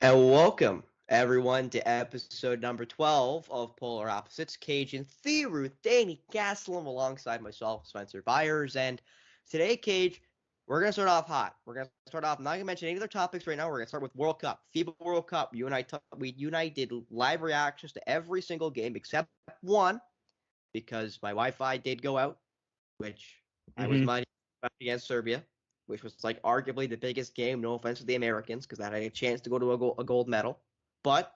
And welcome, everyone, to episode number 12 of Polar Opposites. Kajan, Theru, Danny Gastelum, alongside myself, Spencer Byers. And today, Cage, we're going to start off hot. We're going to start off, I'm not going to mention any other topics right now. We're going to start with World Cup, FIBA World Cup. You and I did live reactions to every single game except one, because my Wi-Fi did go out, which I was hmm muddy against Serbia, which was like arguably the biggest game. No offense to the Americans, because that had a chance to go to a gold medal. But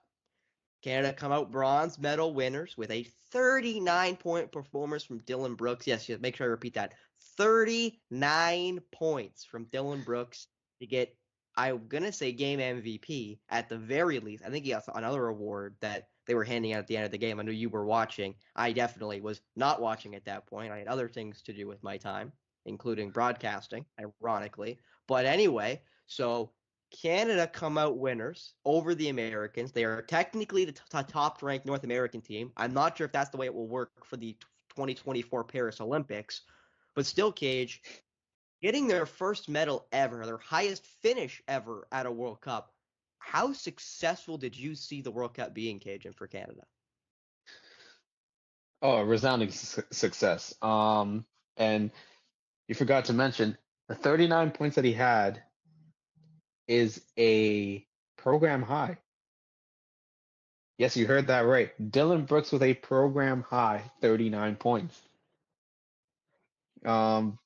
Canada come out bronze medal winners with a 39-point performance from Dylan Brooks. Yes, make sure I repeat that. 39 points from Dylan Brooks to get, I'm going to say, game MVP at the very least. I think he has another award that they were handing out at the end of the game. I knew you were watching. I definitely was not watching at that point. I had other things to do with my time, including broadcasting, ironically. But anyway, so Canada come out winners over the Americans. They are technically the top-ranked North American team. I'm not sure if that's the way it will work for the 2024 Paris Olympics, but still, Cage, getting their first medal ever, their highest finish ever at a World Cup. How successful did you see the World Cup being, Cajun, for Canada? Oh, a resounding success. And you forgot to mention the 39 points that he had is a program high. Yes, you heard that right. Dylan Brooks with a program high 39 points. Um,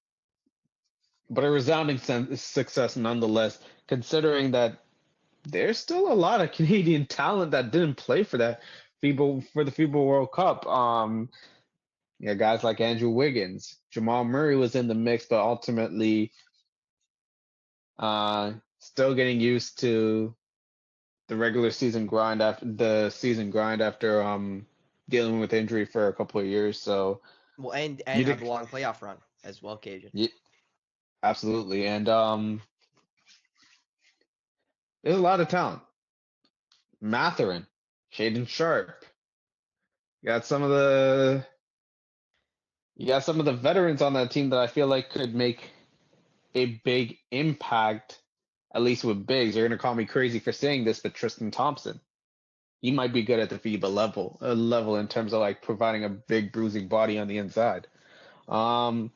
but a resounding success nonetheless, considering that there's still a lot of Canadian talent that didn't play for the FIBA World Cup. Yeah, guys like Andrew Wiggins, Jamal Murray was in the mix, but ultimately still getting used to the regular season grind after dealing with injury for a couple of years. So Well, and you have a long playoff run as well, Cajun. yeah, absolutely. And there's a lot of talent. Matherin, Shaden Sharp. You got some of the you got some of the veterans on that team that I feel like could make a big impact, at least with bigs. You're gonna call me crazy for saying this, but Tristan Thompson. He might be good at the FIBA level in terms of like providing a big bruising body on the inside. Um,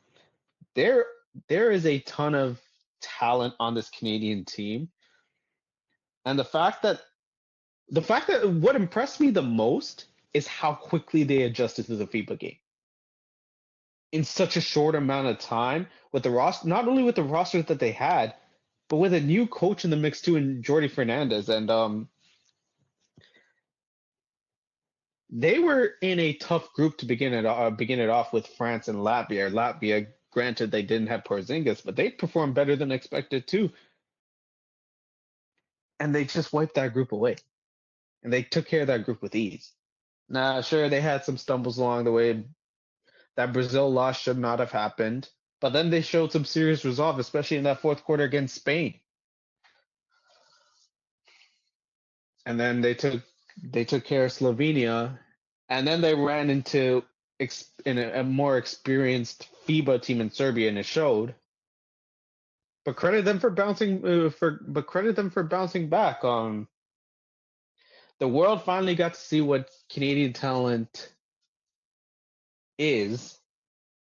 there there is a ton of talent on this Canadian team, and the fact that what impressed me the most is how quickly they adjusted to the FIBA game in such a short amount of time with the roster, not only with the roster that they had, but with a new coach in the mix too, in Jordi Fernandez, and they were in a tough group to begin it off with France and Latvia. Latvia, granted, they didn't have Porzingis, but they performed better than expected too, and they just wiped that group away, and they took care of that group with ease. Now, sure, they had some stumbles along the way. That Brazil loss should not have happened, but then they showed some serious resolve, especially in that fourth quarter against Spain. And then they took care of Slovenia, and then they ran into in a more experienced FIBA team in Serbia, and it showed. But credit them for bouncing back. The world finally got to see what Canadian talent is,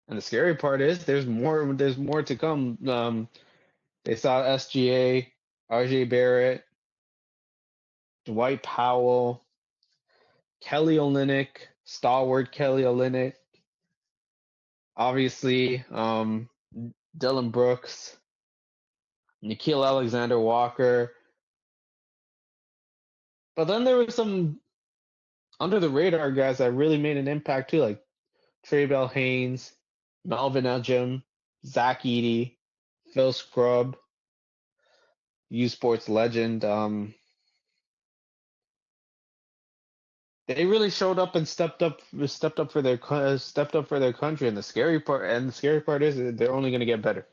and the scary part is there's more. There's more to come. They saw SGA, RJ Barrett, Dwight Powell, Kelly Olynyk, stalwart Kelly Olynyk, obviously Dylan Brooks, Nikhil Alexander Walker. But then there were some under the radar guys that really made an impact too, like Trey Bell Haynes, Melvin Ejim, Zach Eady, Phil Scrub, U Sports legend. They really showed up and stepped up for their country. And the scary part is that they're only going to get better.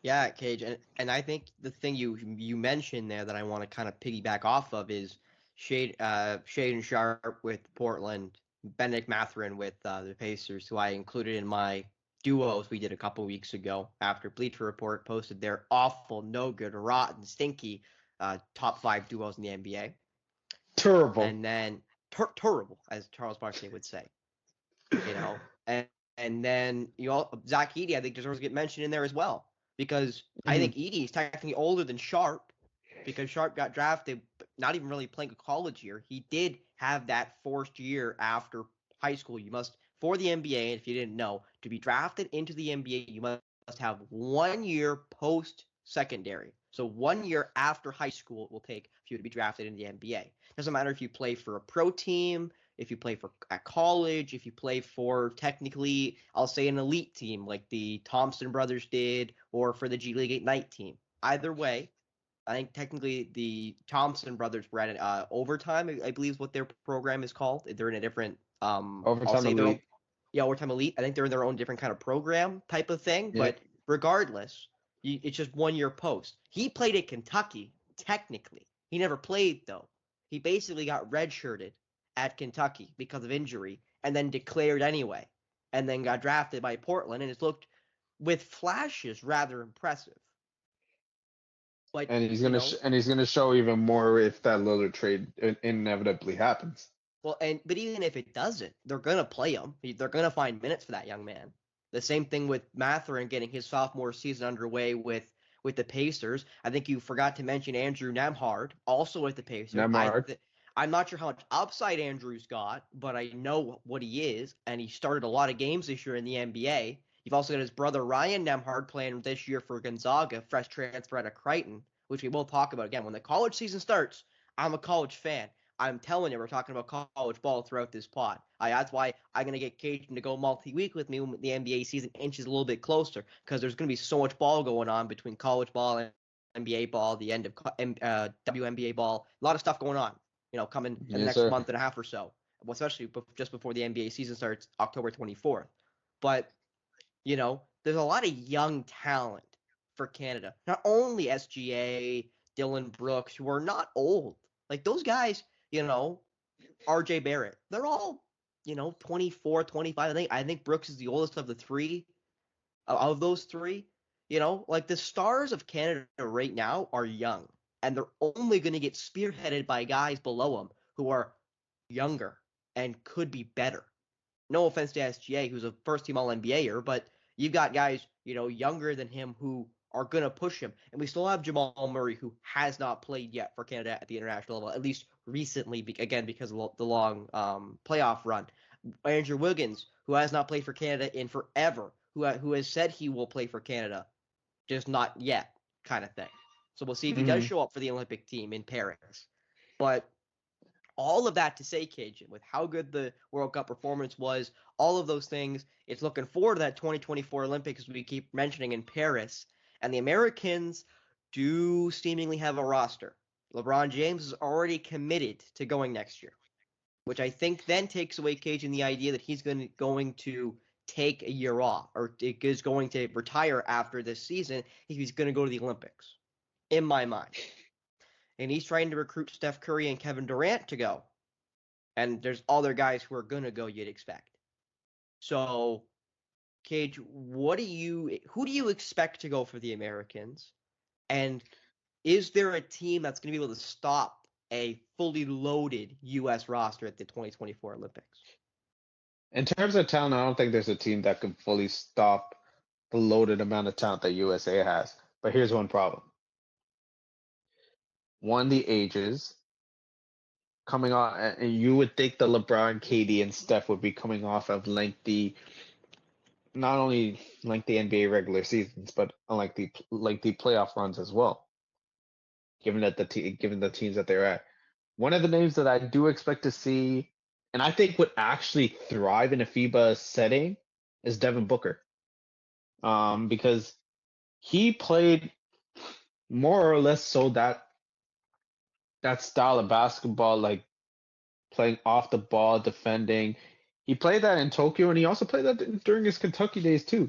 Yeah, Cage, and I think the thing you mentioned there that I want to kind of piggyback off of is Shaden Sharp with Portland, Benedict Mathurin with the Pacers, who I included in my duos we did a couple weeks ago after Bleacher Report posted their awful, no good, rotten, stinky top 5 duos in the NBA. Terrible. And then terrible, as Charles Barkley would say. And then Zach Edey, I think, deserves to get mentioned in there as well, because I think Edey is technically older than Sharp, because Sharp got drafted, not even really playing a college year. He did have that forced year after high school. You must, for the NBA, if you didn't know, to be drafted into the NBA, you must have 1 year post-secondary. So 1 year after high school it will take for you to be drafted into the NBA. Doesn't matter if you play for a pro team, if you play for at college, if you play for technically, I'll say an elite team like the Thompson brothers did, or for the G League Ignite team. Either way, I think technically the Thompson brothers were at overtime, I believe is what their program is called. They're in a different Overtime I'll say elite. overtime elite. I think they're in their own different kind of program type of thing. Yeah. But regardless, it's just 1 year post. He played at Kentucky, technically. He never played though. He basically got redshirted at Kentucky because of injury, and then declared anyway, and then got drafted by Portland, and it's looked with flashes rather impressive. But And he's gonna show even more if that Lillard trade inevitably happens. Well, but even if it doesn't, they're gonna play him. They're gonna find minutes for that young man. The same thing with Mathurin getting his sophomore season underway with the Pacers. I think you forgot to mention Andrew Nembhard, also with the Pacers. Nembhard. I'm not sure how much upside Andrew's got, but I know what he is, and he started a lot of games this year in the NBA. You've also got his brother Ryan Nembhard playing this year for Gonzaga, fresh transfer out of Creighton, which we will talk about again. When the college season starts, I'm a college fan. I'm telling you, we're talking about college ball throughout this pod. That's why I'm going to get Kajan to go multi-week with me when the NBA season inches a little bit closer, because there's going to be so much ball going on between college ball and NBA ball, the end of WNBA ball, a lot of stuff going on, coming in the next month and a half or so, especially just before the NBA season starts October 24th. But, there's a lot of young talent for Canada. Not only SGA, Dylan Brooks, who are not old. Like those guys, RJ Barrett, they're all, 24, 25. I think Brooks is the oldest of the three, of those three. Like the stars of Canada right now are young, and they're only going to get spearheaded by guys below them who are younger and could be better. No offense to SGA, who's a first-team All-NBAer, but you've got guys, younger than him who are going to push him. And we still have Jamal Murray, who has not played yet for Canada at the international level, at least recently, again, because of the long playoff run. Andrew Wiggins, who has not played for Canada in forever, who has said he will play for Canada, just not yet, kind of thing. So we'll see if he does show up for the Olympic team in Paris. But all of that to say, Kajan, with how good the World Cup performance was, all of those things, it's looking forward to that 2024 Olympics we keep mentioning in Paris. And the Americans do seemingly have a roster. LeBron James is already committed to going next year, which I think then takes away, Kajan, the idea that he's going to take a year off or is going to retire after this season if he's going to go to the Olympics, in my mind. And he's trying to recruit Steph Curry and Kevin Durant to go. And there's other guys who are going to go, you'd expect. So, Cage, who do you expect to go for the Americans? And is there a team that's going to be able to stop a fully loaded U.S. roster at the 2024 Olympics? In terms of talent, I don't think there's a team that can fully stop the loaded amount of talent that USA has. But here's one problem. One, the ages. Coming on, and you would think the LeBron, KD, and Steph would be coming off of not only lengthy NBA regular seasons, but lengthy playoff runs as well. Given the teams that they're at, one of the names that I do expect to see, and I think would actually thrive in a FIBA setting, is Devin Booker. Because he played more or less so that style of basketball, like playing off the ball, defending. He played that in Tokyo, and he also played that during his Kentucky days too.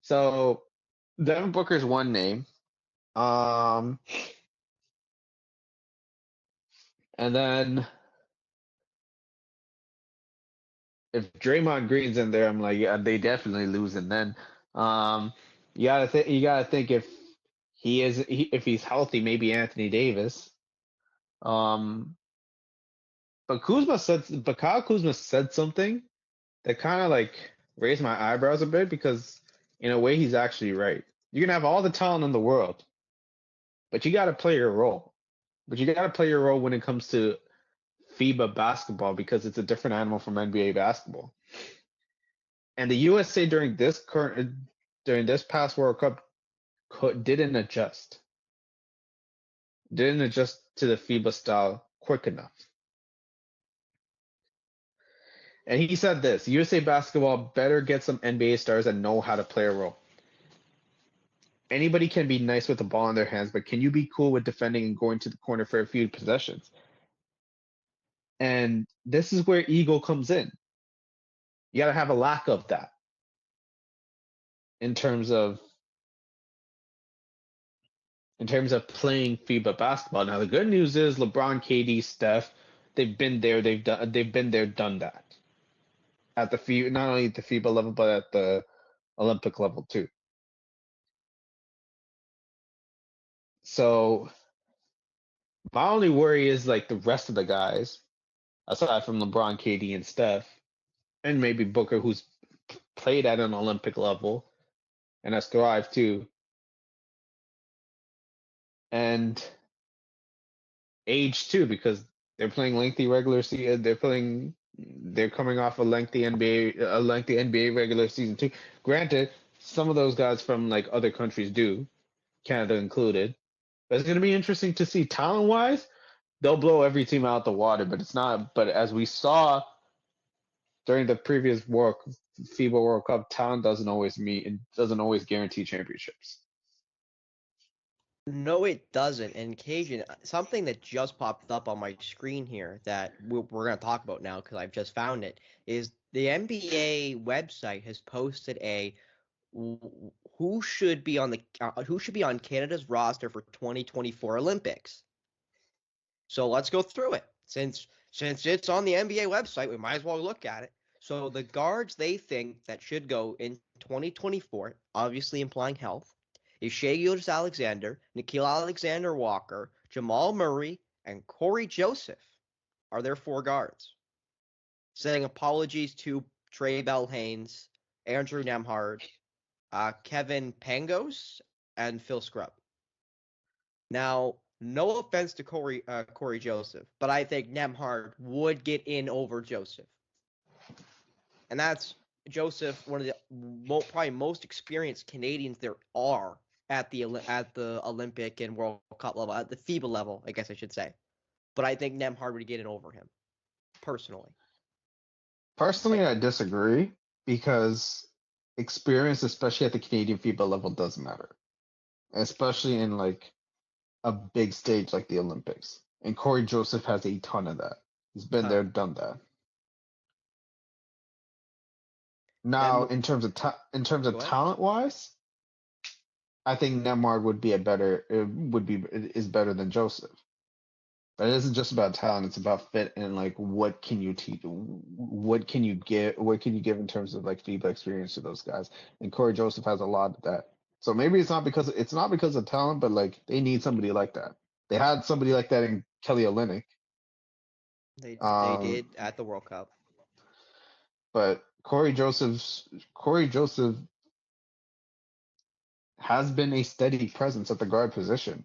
So Devin Booker's one name. And then if Draymond Green's in there, I'm like, yeah, they definitely lose. And then you gotta think if if he's healthy, maybe Anthony Davis. But Kyle Kuzma said something that kind of like raised my eyebrows a bit because in a way he's actually right. You can have all the talent in the world, but you got to play your role. But you got to play your role when it comes to FIBA basketball because it's a different animal from NBA basketball. And the USA during this past World Cup didn't adjust. Didn't adjust to the FIBA style quick enough. And he said this: USA basketball better get some NBA stars that know how to play a role. Anybody can be nice with the ball in their hands, but can you be cool with defending and going to the corner for a few possessions? And this is where ego comes in. You got to have a lack of that in terms of playing FIBA basketball. Now the good news is LeBron, KD, Steph, they've been there, done that. At the FIBA, not only at the FIBA level, but at the Olympic level too. So my only worry is like the rest of the guys, aside from LeBron, KD, and Steph, and maybe Booker, who's played at an Olympic level and has thrived too, and age too, because they're playing lengthy regular season. They're coming off a lengthy NBA regular season too. Granted, some of those guys from like other countries do, Canada included. But it's going to be interesting to see talent wise. They'll blow every team out the water, but it's not. But as we saw during the previous FIBA World Cup, talent doesn't always guarantee championships. No, it doesn't. And Kajan, something that just popped up on my screen here that we're going to talk about now because I've just found it is the NBA website has posted who should be on Canada's roster for 2024 Olympics. So let's go through it. Since it's on the NBA website, we might as well look at it. So the guards they think that should go in 2024, obviously implying health, is Shai Gilgeous-Alexander, Nickeil Alexander-Walker, Jamal Murray, and Corey Joseph are their 4 guards. Saying apologies to Trey Bell-Haynes, Andrew Nembhard, Kevin Pangos, and Phil Scrubb. Now, no offense to Corey Joseph, but I think Nembhard would get in over Joseph. And that's Joseph, one of the probably most experienced Canadians there are at the Olympic and World Cup level, at the FIBA level, I guess I should say. But I think Nembhard would get in over him, personally. Personally, I disagree because experience, especially at the Canadian FIBA level, does matter, especially in like a big stage like the Olympics. And Corey Joseph has a ton of that. He's been there, done that. Now, in terms of talent wise, I think Nembhard is better than Joseph. But it isn't just about talent; it's about fit and like what can you teach, what can you give in terms of like FIBA experience to those guys. And Corey Joseph has a lot of that. So maybe it's not because of talent, but like they need somebody like that. They had somebody like that in Kelly Olynyk. They did at the World Cup. But Corey Joseph has been a steady presence at the guard position.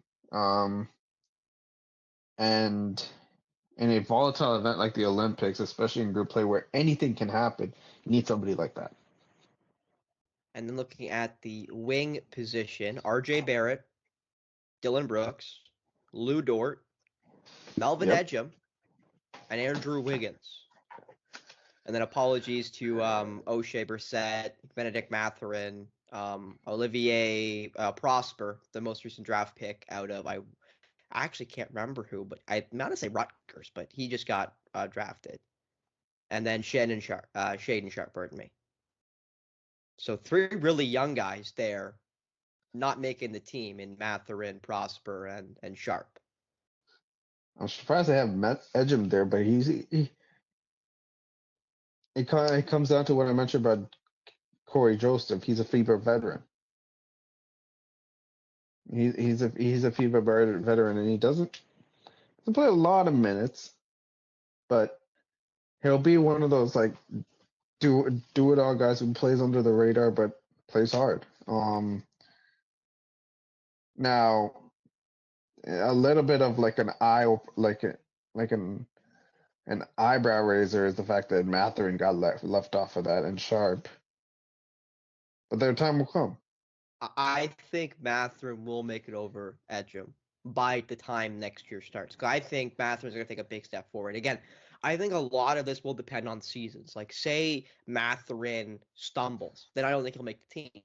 And in a volatile event like the Olympics, especially in group play where anything can happen, you need somebody like that. And then looking at the wing position, RJ Barrett, Dylan Brooks, Lou Dort, Melvin Ejim, and Andrew Wiggins. And then apologies to O'Shea Brissett, Benedict Mathurin, Olivier Prosper, the most recent draft pick out of I actually can't remember who, but I'm not gonna say Rutgers, but he just got drafted. And then Shaden Sharp, pardon me. So 3 really young guys there, not making the team in Mathurin, Prosper, and Sharp. I'm surprised they have Ejim there, but it comes down to what I mentioned about Corey Joseph. He's a FIBA veteran. He's a FIBA veteran, and he doesn't play a lot of minutes, but he'll be one of those like do it all guys who plays under the radar but plays hard. Now a little bit of like an like an eyebrow raiser is the fact that Matherin got left off of that and Sharp, but their time will come. I think Mathurin will make it over Edgem by the time next year starts. Because I think Mathurin's going to take a big step forward. Again, I think a lot of this will depend on seasons. Like, say Mathurin stumbles, then I don't think he'll make the team.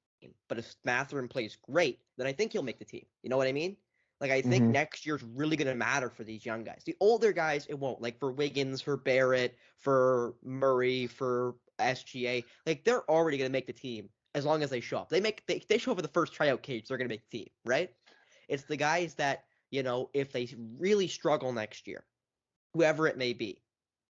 But if Mathurin plays great, then I think he'll make the team. You know what I mean? Like, I think next year's really going to matter for these young guys. The older guys, it won't. Like, for Wiggins, for Barrett, for Murray, for SGA, like, they're already going to make the team as long as they show up. They show up at the first tryout cage, they're going to make the team, right? It's the guys that, if they really struggle next year, whoever it may be,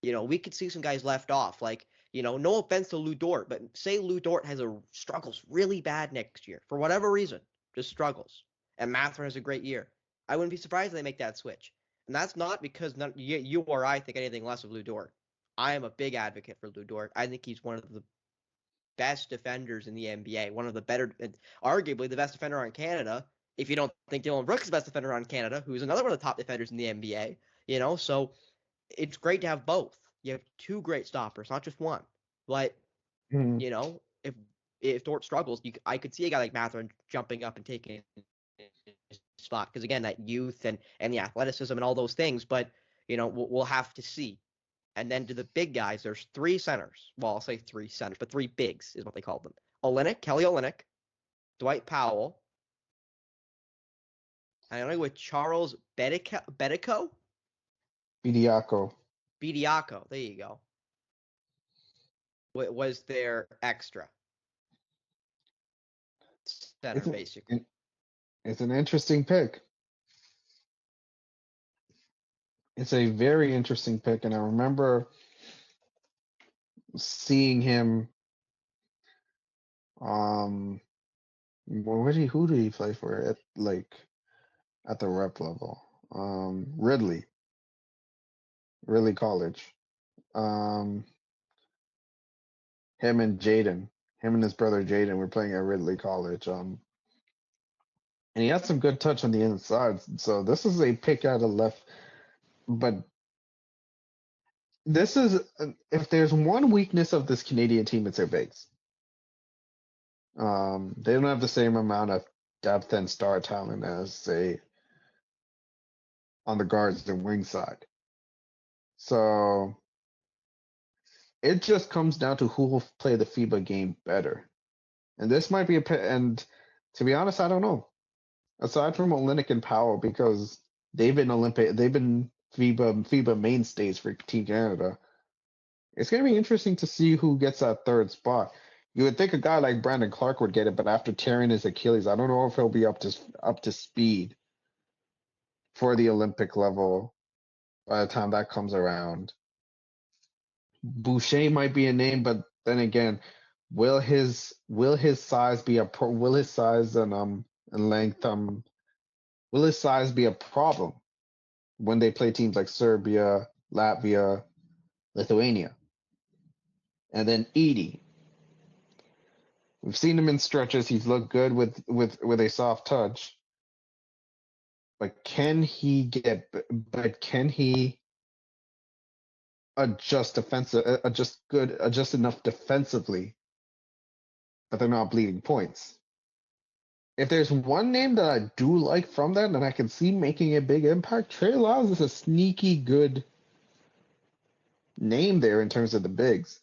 we could see some guys left off. Like, no offense to Lou Dort, but say Lou Dort struggles really bad next year for whatever reason, just struggles, and Mathurin has a great year. I wouldn't be surprised if they make that switch. And that's not because you or I think anything less of Lou Dort. I am a big advocate for Lou Dort. I think he's one of the best defenders in the NBA, one of the better, arguably the best defender on Canada. If you don't think Dylan Brooks is the best defender on Canada, who's another one of the top defenders in the NBA, so it's great to have both. You have two great stoppers, not just one. But Mm-hmm. If Dort struggles, I could see a guy like Mathurin jumping up and taking his spot because again, that youth and the athleticism and all those things. But we'll have to see. And then to the big guys, there's three centers. Well, I'll say three centers, but three bigs is what they called them. Kelly Olynyk, Dwight Powell, and I know with Charles Bediako? Bediako. Bediako, there you go. Was their extra center, basically. It's an interesting pick. It's a very interesting pick, and I remember seeing him. Who did he play for at the rep level? Ridley College. Him and his brother Jaden were playing at Ridley College. And he had some good touch on the inside. So this is a pick out of left, but this is if there's one weakness of this Canadian team, it's their bigs. They don't have the same amount of depth and star talent as say on the guards and wing side. So it just comes down to who will play the FIBA game better. And this might be and to be honest, I don't know. Aside from Olynyk and Powell, because they've been FIBA mainstays for Team Canada. It's going to be interesting to see who gets that third spot. You would think a guy like Brandon Clark would get it, but after tearing his Achilles, I don't know if he'll be up to speed for the Olympic level by the time that comes around. Boucher might be a name, but then again, will his size be will his size and length will his size be a problem when they play teams like Serbia, Latvia, Lithuania? And then Edey. We've seen him in stretches. He's looked good with a soft touch. But can he adjust enough defensively that they're not bleeding points? If there's one name that I do like from that and I can see making a big impact, Trey Lyles is a sneaky good name there in terms of the bigs.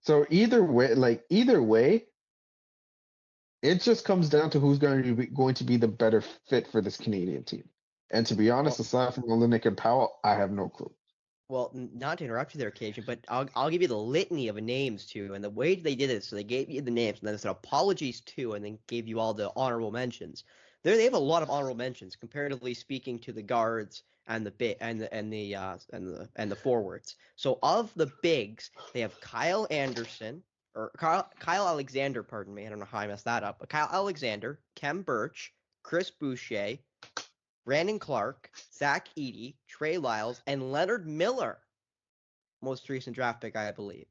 So either way, it just comes down to who's going to be the better fit for this Canadian team. And to be honest, aside from Olynyk and Powell, I have no clue. Well, not to interrupt you there, Kajan, but I'll give you the litany of names too. And the way they did it, so they gave you the names, and then they said apologies too, and then gave you all the honorable mentions. They have a lot of honorable mentions, comparatively speaking, to the guards and the forwards. So of the bigs, they have Kyle Anderson, or Kyle Alexander, pardon me. I don't know how I messed that up. But Kyle Alexander, Kem Birch, Chris Boucher, Brandon Clark, Zach Edey, Trey Lyles, and Leonard Miller. Most recent draft pick, I believe.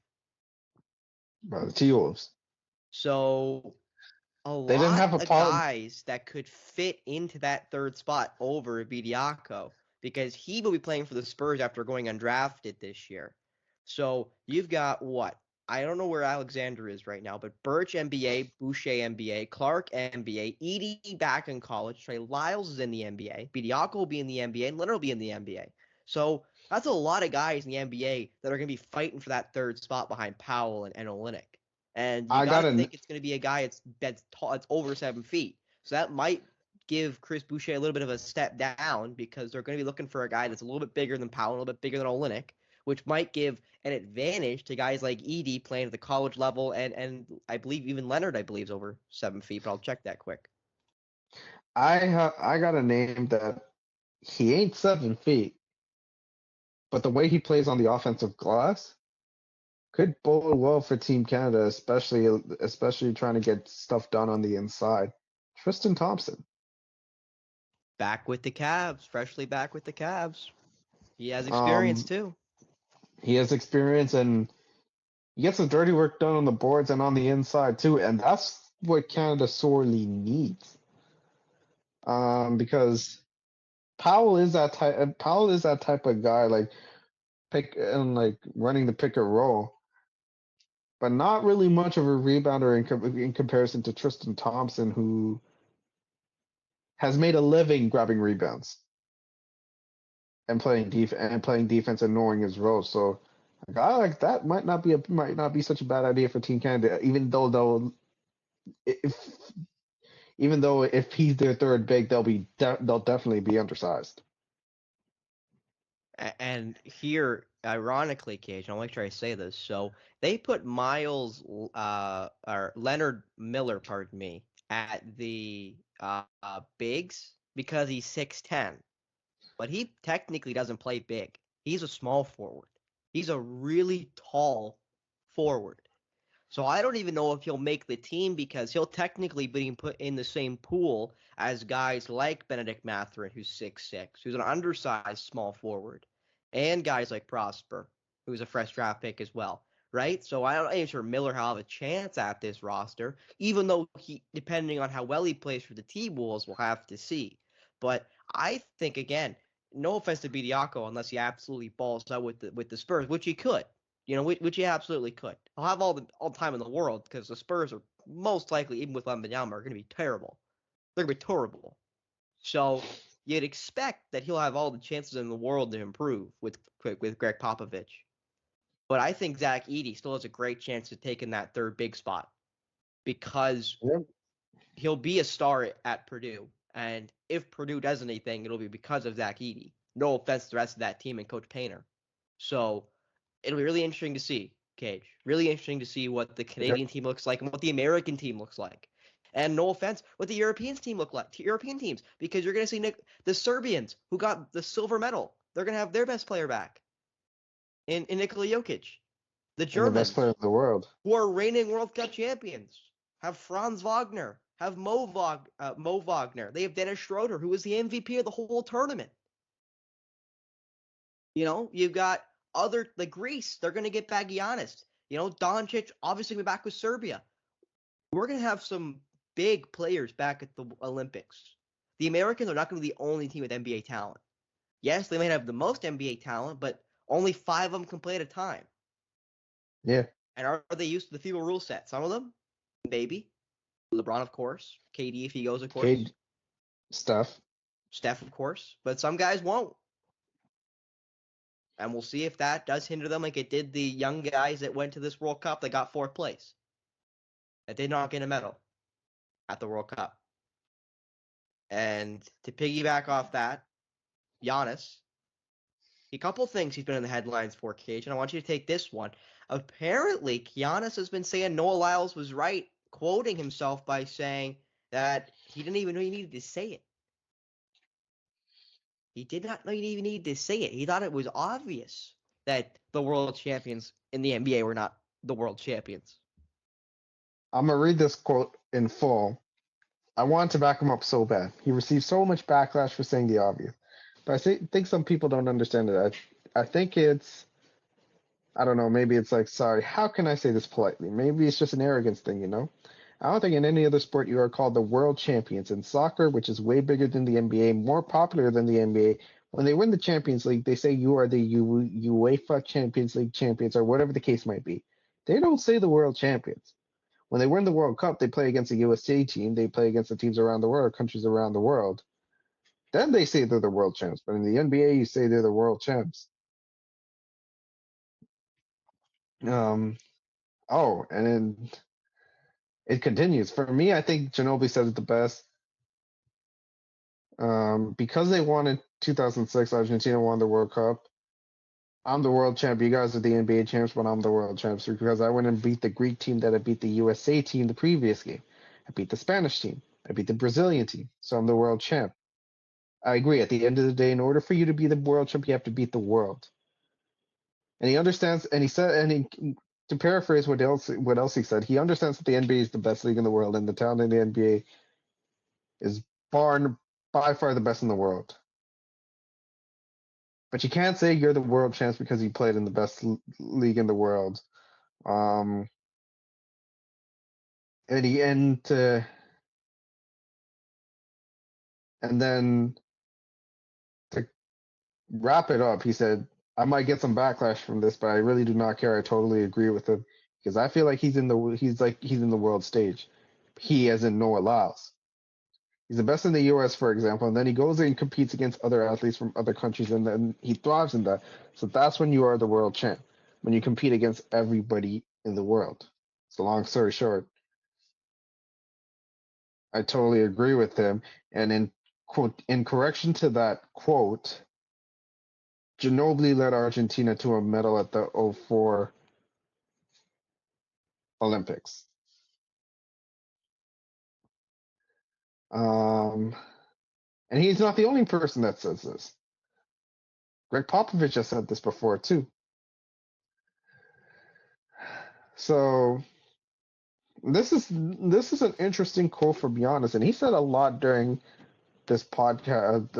By the T-Wolves. So a They didn't lot have a of Paul. guys that could fit into that third spot over Bediako because he will be playing for the Spurs after going undrafted this year. So you've got what? I don't know where Alexander is right now, but Birch NBA, Boucher NBA, Clark NBA, Edey back in college, Trey Lyles is in the NBA, Bediako will be in the NBA, and Leonard will be in the NBA. So that's a lot of guys in the NBA that are going to be fighting for that third spot behind Powell and Olynyk. And you I got to gotta think it's going to be a guy that's tall, it's over 7 feet. So that might give Chris Boucher a little bit of a step down because they're going to be looking for a guy that's a little bit bigger than Powell, a little bit bigger than Olynyk, which might give an advantage to guys like Edey playing at the college level, and I believe even Leonard, I believe, is over 7 feet, but I'll check that quick. I got a name that he ain't 7 feet, but the way he plays on the offensive glass could bode well for Team Canada, especially trying to get stuff done on the inside. Tristan Thompson. Back with the Cavs, freshly back with the Cavs. He has experience Um, too. he has experience and he gets the dirty work done on the boards and on the inside too, and that's what Canada sorely needs. Because Powell is that type. Powell is that type of guy, like pick and like running the pick and roll, but not really much of a rebounder in comparison to Tristan Thompson, who has made a living grabbing rebounds and playing defense and knowing his role. So a guy like that might not be such a bad idea for Team Canada, if if he's their third big, they'll definitely be undersized. And here, ironically, Cage, I'll make sure I say this. So they put or Leonard Miller, pardon me, at the bigs because he's 6'10", but he technically doesn't play big. He's a small forward. He's a really tall forward. So I don't even know if he'll make the team because he'll technically be put in the same pool as guys like Benedict Mathurin, who's 6'6", who's an undersized small forward, and guys like Prosper, who's a fresh draft pick as well, right? So I'm not even sure Miller will have a chance at this roster, even though he, depending on how well he plays for the T-Wolves, we'll have to see. But I think, again, no offense to Bediako, unless he absolutely balls out with the Spurs, which he could. Which he absolutely could. He'll have all the time in the world because the Spurs are most likely, even with Wembanyama, are going to be terrible. They're going to be terrible. So you'd expect that he'll have all the chances in the world to improve with Greg Popovich. But I think Zach Edey still has a great chance of taking that third big spot because he'll be a star at Purdue. And if Purdue does anything, it'll be because of Zach Edey. No offense to the rest of that team and Coach Painter. So it'll be really interesting to see, Cage. Really interesting to see what the Canadian team looks like and what the American team looks like. And no offense, what the European team look like, European teams, because you're going to see the Serbians who got the silver medal. They're going to have their best player back in Nikola Jokic. The And the best player Germans, in the world, who are reigning World Cup champions, have Franz Wagner, have Mo Wagner. They have Dennis Schroeder, who was the MVP of the whole tournament. You've got the Greece. They're going to get back Giannis. Doncic obviously be back with Serbia. We're going to have some big players back at the Olympics. The Americans are not going to be the only team with NBA talent. Yes, they might have the most NBA talent, but only 5 of them can play at a time. yeah. And are they used to the FIBA rule set? Some of them, maybe. LeBron, of course. KD, if he goes, of course. Cade, Steph, of course. But some guys won't. And we'll see if that does hinder them like it did the young guys that went to this World Cup that got 4th place. That did not get a medal at the World Cup. And to piggyback off that, Giannis, a couple things he's been in the headlines for, Cage, and I want you to take this one. Apparently, Giannis has been saying Noah Lyles was right, quoting himself by saying that he didn't even know he needed to say it. He did not know he even needed to say it. He thought it was obvious that the world champions in the NBA were not the world champions. I'm gonna read this quote in full. I want to back him up so bad. He received so much backlash for saying the obvious, but think some people don't understand it. I think it's, I don't know, maybe it's like, sorry, how can I say this politely? Maybe it's just an arrogance thing, you know? I don't think in any other sport you are called the world champions. In soccer, which is way bigger than the NBA, more popular than the NBA, when they win the Champions League, they say you are the UEFA Champions League champions or whatever the case might be. They don't say the world champions. When they win the World Cup, they play against the USA team, they play against the teams around the world, countries around the world. Then they say they're the world champs. But in the NBA, you say they're the world champs. Um, oh, and then it continues. For me, I think Ginobili says it the best. Because they won in 2006, Argentina won the World Cup. I'm the world champ. You guys are the NBA champs, but I'm the world champs because I went and beat the Greek team that had beat the USA team the previous game. I beat the Spanish team. I beat the Brazilian team. So I'm the world champ. I agree. At the end of the day, in order for you to be the world champ, you have to beat the world. And he understands, and he said, to paraphrase what else he said, he understands that the NBA is the best league in the world, and the talent in the NBA is by far the best in the world. But you can't say you're the world champs because you played in the best league in the world. And then to wrap it up, he said, "I might get some backlash from this, but I really do not care. I totally agree with him because I feel like he's in the world stage. He, as in Noah Lyles, he's the best in the U.S., for example, and then he goes and competes against other athletes from other countries, and then he thrives in that. So that's when you are the world champ, when you compete against everybody in the world. So long story short, I totally agree with him. And in correction to that quote, Ginobili led Argentina to a medal at the '04 Olympics. And he's not the only person that says this. Greg Popovich has said this before too. So this is an interesting quote from Giannis, and he said a lot during this podcast,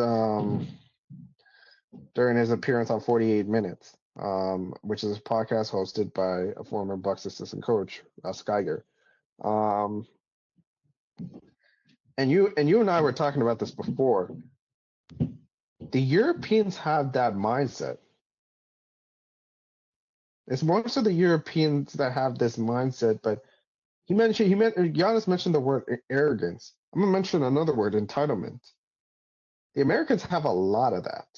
during his appearance on 48 Minutes, which is a podcast hosted by a former Bucks assistant coach, Russ Geiger. And you and I were talking about this before. The Europeans have that mindset. It's most of the Europeans that have this mindset, but Giannis mentioned the word arrogance. I'm gonna mention another word, entitlement. The Americans have a lot of that,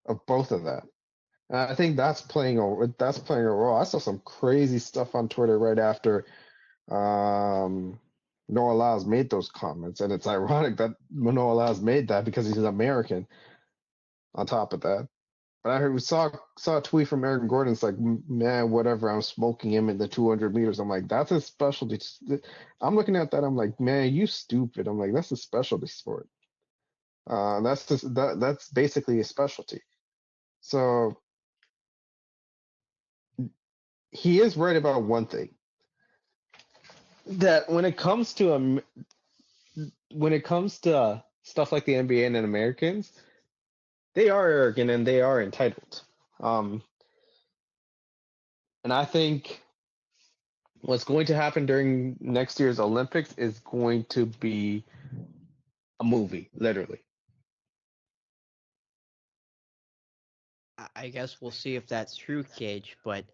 of both of that. And I think that's playing a role. I saw some crazy stuff on Twitter right after Noah Lyles made those comments, and it's ironic that Noah Lyles made that because he's an American. On top of that, but saw a tweet from Aaron Gordon. It's like, man, whatever. I'm smoking him in the 200 meters. I'm like, that's a specialty. I'm looking at that. I'm like, man, you stupid. I'm like, that's a specialty sport. That's basically a specialty. So he is right about one thing. That when it comes to stuff like the NBA and Americans, they are arrogant and they are entitled. And I think what's going to happen during next year's Olympics is going to be a movie, literally. I guess we'll see if that's true, Cage, but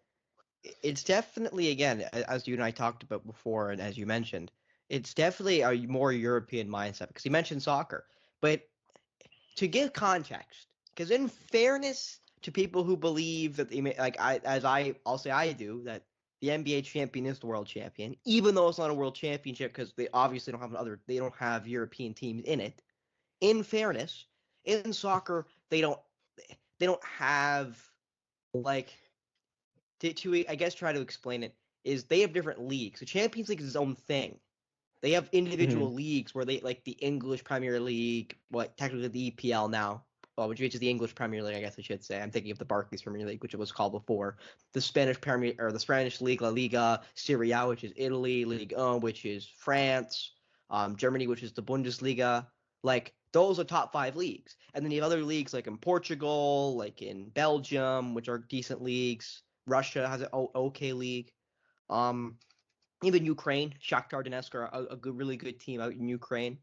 it's definitely, again, as you and I talked about before, and as you mentioned, it's definitely a more European mindset because you mentioned soccer. But to give context, because in fairness to people who believe that I'll say I do, that the NBA champion is the world champion, even though it's not a world championship because they obviously they don't have European teams in it. In fairness, in soccer, they don't have like to I guess try to explain it is they have different leagues. The Champions League is its own thing. They have individual leagues where they like the English Premier League, what technically the EPL now, which is the English Premier League, I guess I should say. I'm thinking of the Barclays Premier League, which it was called before. The Spanish Premier or the Spanish League, La Liga, Serie A, which is Italy, Ligue 1, which is France, Germany, which is the Bundesliga. Like those are top 5 leagues, and then you have other leagues like in Portugal, like in Belgium, which are decent leagues. Russia has an okay league. Even Ukraine, Shakhtar Donetsk are a good, really good team out in Ukraine.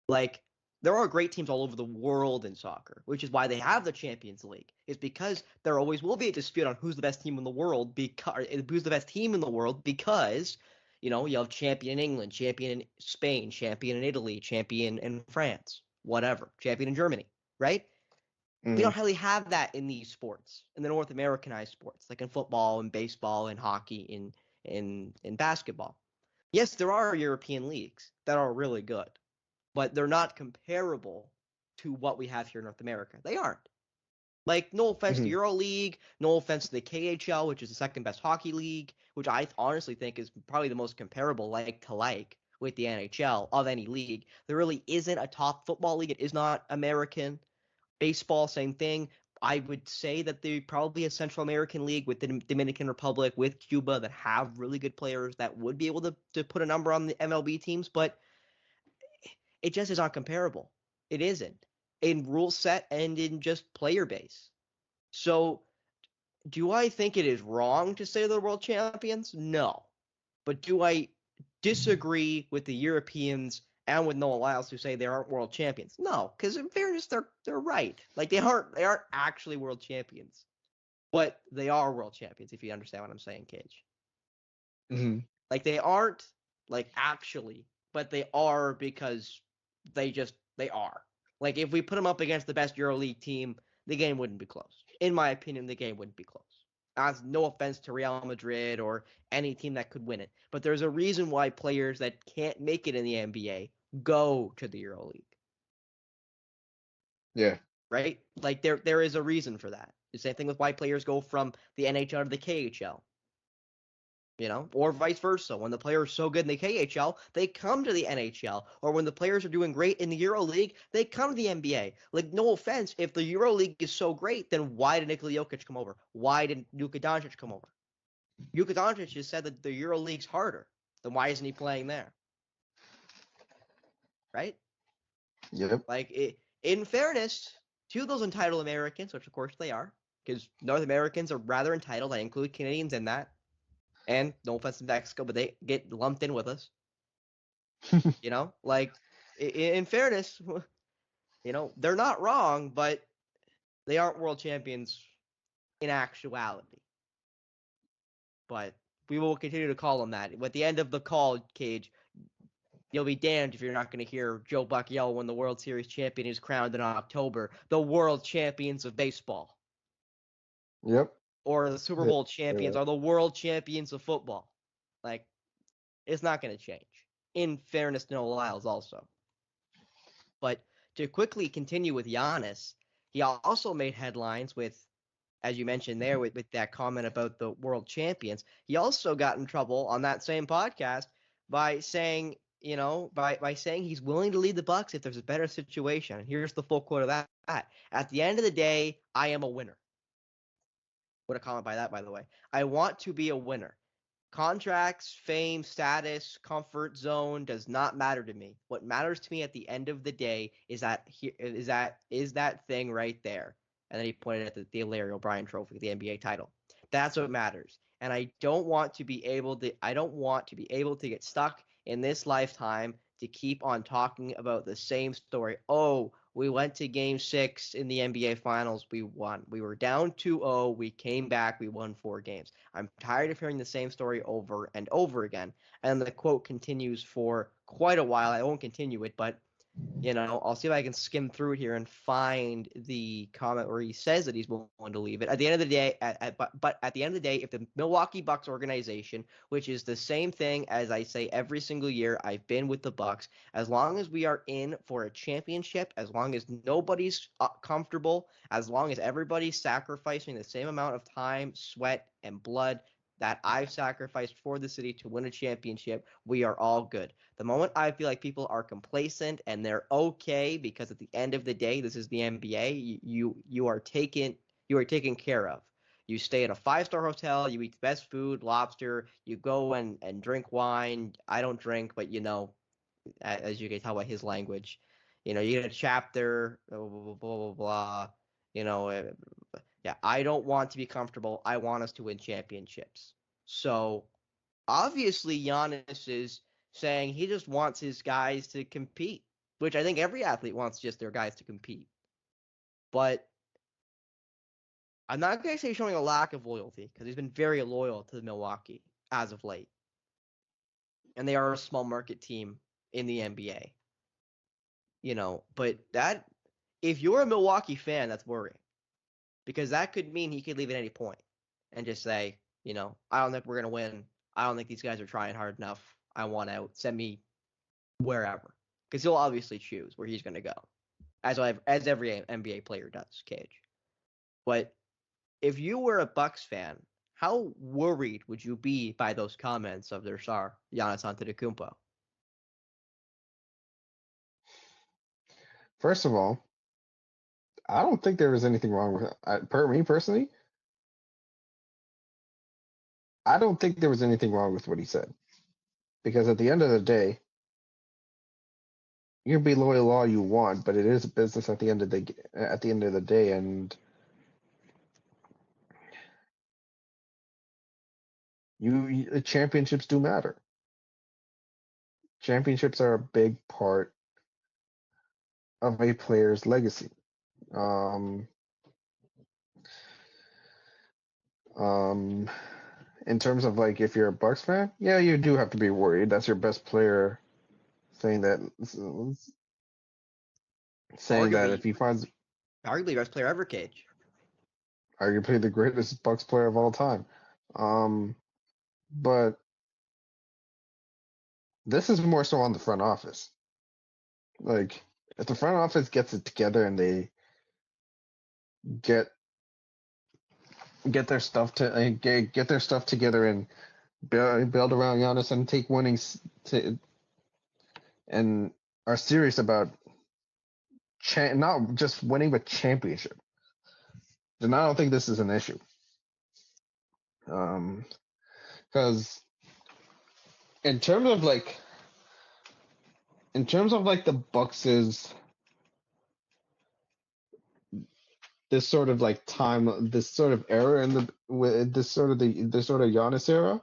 Like there are great teams all over the world in soccer, which is why they have the Champions League. Is because there always will be a dispute on who's the best team in the world because you have champion in England, champion in Spain, champion in Italy, champion in France, whatever, champion in Germany, right? We don't really have that in these sports, in the North Americanized sports, like in football and baseball and hockey in basketball. Yes, there are European leagues that are really good, but they're not comparable to what we have here in North America. They aren't. Like, no offense to EuroLeague, no offense to the KHL, which is the second best hockey league, which I honestly think is probably the most comparable like to like with the NHL of any league. There really isn't a top football league. It is not American. Baseball, same thing. I would say that there probably a Central American league with the Dominican Republic, with Cuba, that have really good players that would be able to put a number on the MLB teams, but it just is not comparable. It isn't in rule set and in just player base. So do I think it is wrong to say they're world champions? No. But do I disagree with the Europeans and with Noah Lyles who say they aren't world champions? No, because in fairness, they're right. Like they aren't actually world champions, but they are world champions. If you understand what I'm saying, Cage. Like they aren't like actually, but they are because they are. Like if we put them up against the best EuroLeague team, the game wouldn't be close. In my opinion, the game wouldn't be close. As no offense to Real Madrid or any team that could win it, but there's a reason why players that can't make it in the NBA go to the EuroLeague. Yeah. Right? Like there is a reason for that. The same thing with why players go from the NHL to the KHL. Or vice versa. When the player is so good in the KHL, they come to the NHL. Or when the players are doing great in the EuroLeague, they come to the NBA. Like, no offense, if the EuroLeague is so great, then why did Nikola Jokic come over? Why didn't Luka Doncic come over? Luka Doncic just said that the EuroLeague's harder. Then why isn't he playing there? Right? Yep. Like, in fairness to those entitled Americans, which of course they are, because North Americans are rather entitled. I include Canadians in that. And no offense to Mexico, but they get lumped in with us. Like in fairness, they're not wrong, but they aren't world champions in actuality. But we will continue to call them that. At the end of the call, Cage, you'll be damned if you're not going to hear Joe Buck yell when the World Series champion is crowned in October, the world champions of baseball. Yep. Or the Super Bowl champions are the world champions of football. Like, it's not going to change. In fairness to Noah Lyles also. But to quickly continue with Giannis, he also made headlines with, as you mentioned there, with that comment about the world champions. He also got in trouble on that same podcast by saying, by saying he's willing to lead the Bucks if there's a better situation. And here's the full quote of that. At the end of the day, I am a winner. What a comment by that, by the way. I want to be a winner. Contracts, fame, status, comfort zone does not matter to me. What matters to me at the end of the day is that thing right there. And then he pointed at the Larry O'Brien Trophy, the NBA title. That's what matters. And I don't want to be able to get stuck in this lifetime to keep on talking about the same story. Oh, we went to Game 6 in the NBA Finals. We won. We were down 2-0. We came back. We won 4 games. I'm tired of hearing the same story over and over again. And the quote continues for quite a while. I won't continue it, but I'll see if I can skim through it here and find the comment where he says that he's willing to leave it. At the end of the day, but at the end of the day, if the Milwaukee Bucks organization, which is the same thing as I say every single year I've been with the Bucks, as long as we are in for a championship, as long as nobody's comfortable, as long as everybody's sacrificing the same amount of time, sweat, and blood, that I've sacrificed for the city to win a championship, we are all good. The moment I feel like people are complacent and they're okay because at the end of the day, this is the NBA, you are taken care of. You stay at a 5-star hotel, you eat the best food, lobster, you go and drink wine. I don't drink, but as you can tell by his language, you get a chapter, blah, blah, blah, blah, blah. You know, yeah, I don't want to be comfortable. I want us to win championships. So obviously, Giannis is saying he just wants his guys to compete, which I think every athlete wants just their guys to compete. But I'm not going to say showing a lack of loyalty because he's been very loyal to Milwaukee as of late. And they are a small market team in the NBA. But if you're a Milwaukee fan, that's worrying because that could mean he could leave at any point and just say, I don't think we're going to win. I don't think these guys are trying hard enough. I want out. Send me wherever. Because he'll obviously choose where he's going to go, as every NBA player does, Cage. But if you were a Bucks fan, how worried would you be by those comments of their star, Giannis Antetokounmpo? First of all, I don't think there was anything wrong with it. Me personally, I don't think there was anything wrong with what he said. Because at the end of the day, you can be loyal all you want, but it is a business at the end of the day, and championships do matter. Championships are a big part of a player's legacy. Um, in terms of like if you're a Bucks fan, yeah, you do have to be worried. That's your best player saying that Arguably, if he finds best player ever, Cage. arguably the greatest Bucks player of all time. But this is more so on the front office. Like if the front office gets it together and they get their stuff get their stuff together and build around Giannis and take winnings and are serious about not just winning but championship, then I don't think this is an issue. Because in terms of like the Bucks's this sort of like time, this sort of era in this sort of Giannis era,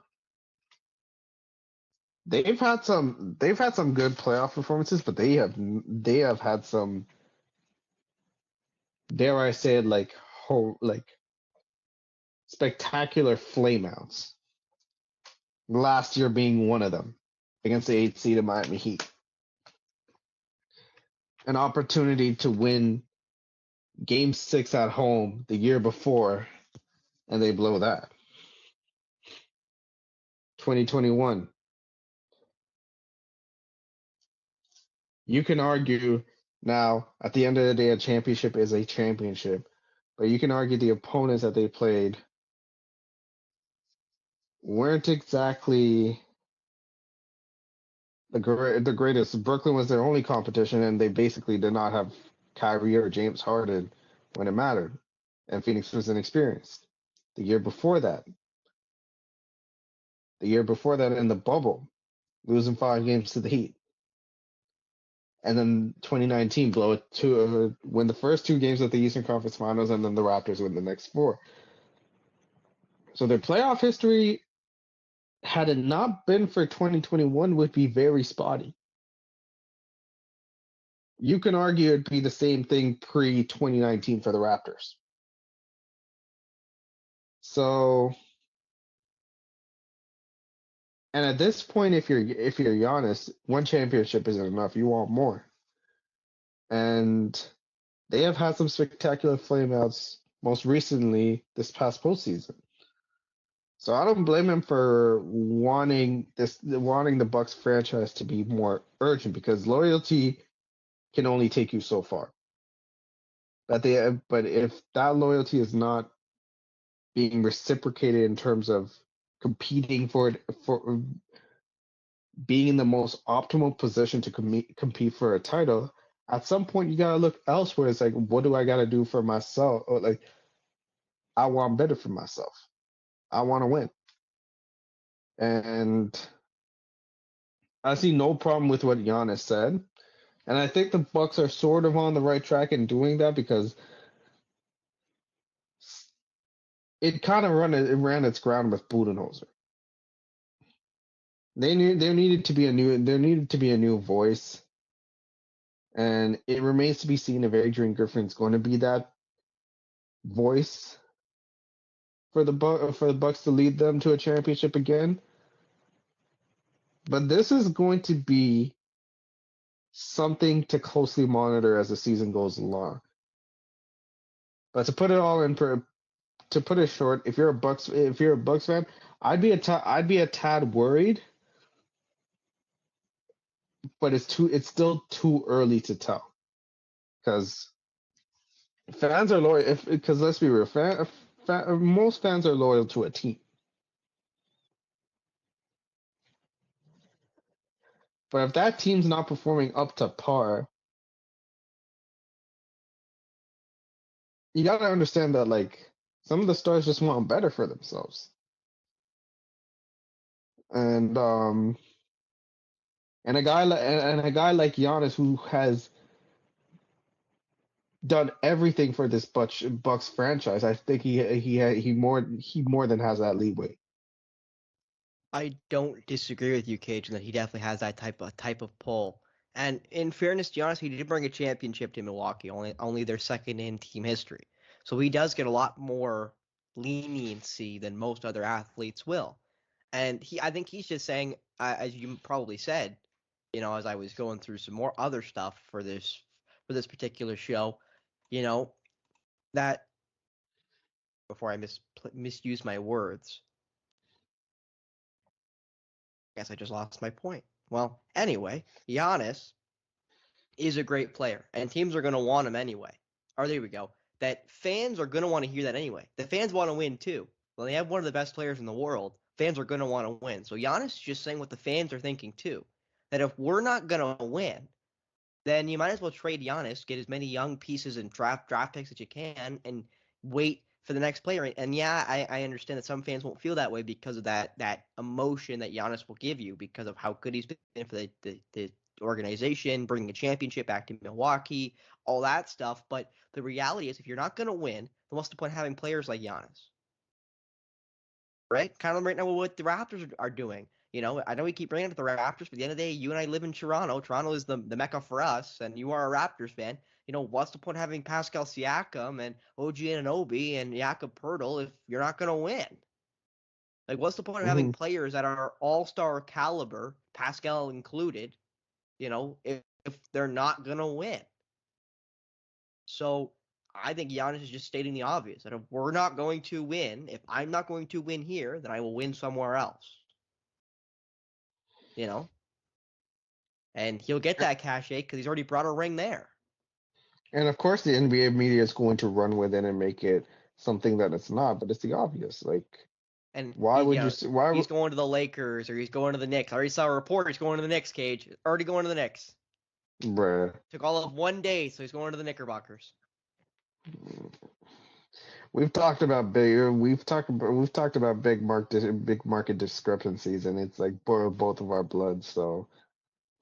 they've had some good playoff performances, but they have had some, dare I say it, like spectacular flameouts. Last year being one of them against the 8th seed of Miami Heat. An opportunity to win Game 6 at home the year before, and they blow that. 2021. You can argue now, at the end of the day, a championship is a championship, but you can argue the opponents that they played weren't exactly the greatest. Brooklyn was their only competition, and they basically did not have Kyrie or James Harden when it mattered, and Phoenix was inexperienced. The year before that in the bubble, losing 5 games to the Heat. And then 2019, blow it to win the first 2 games of the Eastern Conference Finals, and then the Raptors win the next 4. So their playoff history, had it not been for 2021, would be very spotty. You can argue it'd be the same thing pre-2019 for the Raptors. So, and at this point, if you're Giannis, 1 championship isn't enough. You want more. And they have had some spectacular flameouts, most recently this past postseason. So I don't blame him for wanting the Bucks franchise to be more urgent, because loyalty can only take you so far. But if that loyalty is not being reciprocated in terms of competing for being in the most optimal position to compete for a title, at some point you gotta look elsewhere. It's like, what do I gotta do for myself? Or like, I want better for myself. I want to win, and I see no problem with what Giannis said. And I think the Bucks are sort of on the right track in doing that because it kind of ran its ground with Budenholzer. There needed to be a new voice, and it remains to be seen if Adrian Griffin's going to be that voice for the Bucks to lead them to a championship again. But this is going to be something to closely monitor as the season goes along. But to put it all in to put it short, if you're a Bucks fan, I'd be a tad worried, but it's still too early to tell because fans are loyal. Because let's be real, most fans are loyal to a team. But if that team's not performing up to par, you gotta understand that like some of the stars just want better for themselves. And a guy like Giannis who has done everything for this Bucks franchise, I think he more than has that leeway. I don't disagree with you, Kajan, that he definitely has that type of pull. And in fairness to Giannis, he did bring a championship to Milwaukee, only their second in team history. So he does get a lot more leniency than most other athletes will. And I think he's just saying, as you probably said, as I was going through some more other stuff for this particular show, that before I misuse my words. Guess I just lost my point. Well, anyway, Giannis is a great player, and teams are going to want him anyway. Or there we go. That fans are going to want to hear that anyway. The fans want to win too. When they have one of the best players in the world, fans are going to want to win. So Giannis is just saying what the fans are thinking too. That if we're not going to win, then you might as well trade Giannis, get as many young pieces and draft picks that you can, and wait for the next player. And yeah, I understand that some fans won't feel that way because of that emotion that Giannis will give you because of how good he's been for the organization, bringing a championship back to Milwaukee, all that stuff. But the reality is, if you're not going to win, then what's the point of having players like Giannis? Right? Kind of right now what the Raptors are doing. I know we keep bringing up the Raptors, but at the end of the day, you and I live in Toronto. Toronto is the mecca for us, and you are a Raptors fan. What's the point of having Pascal Siakam and OG Anunoby and Jakob Poeltl if you're not going to win? Like, what's the point of having players that are all-star caliber, Pascal included, if they're not going to win? So I think Giannis is just stating the obvious, that if we're not going to win, if I'm not going to win here, then I will win somewhere else. And he'll get that cachet because he's already brought a ring there. And of course, the NBA media is going to run with it and make it something that it's not, but it's the obvious. Like, and why would you? Why he's going to the Lakers or he's going to the Knicks? I already saw a report he's going to the Knicks, Cage. Already going to the Knicks. Bruh. Took all of 1 day, so he's going to the Knickerbockers. We've talked about big market discrepancies, and it's like both of our blood. So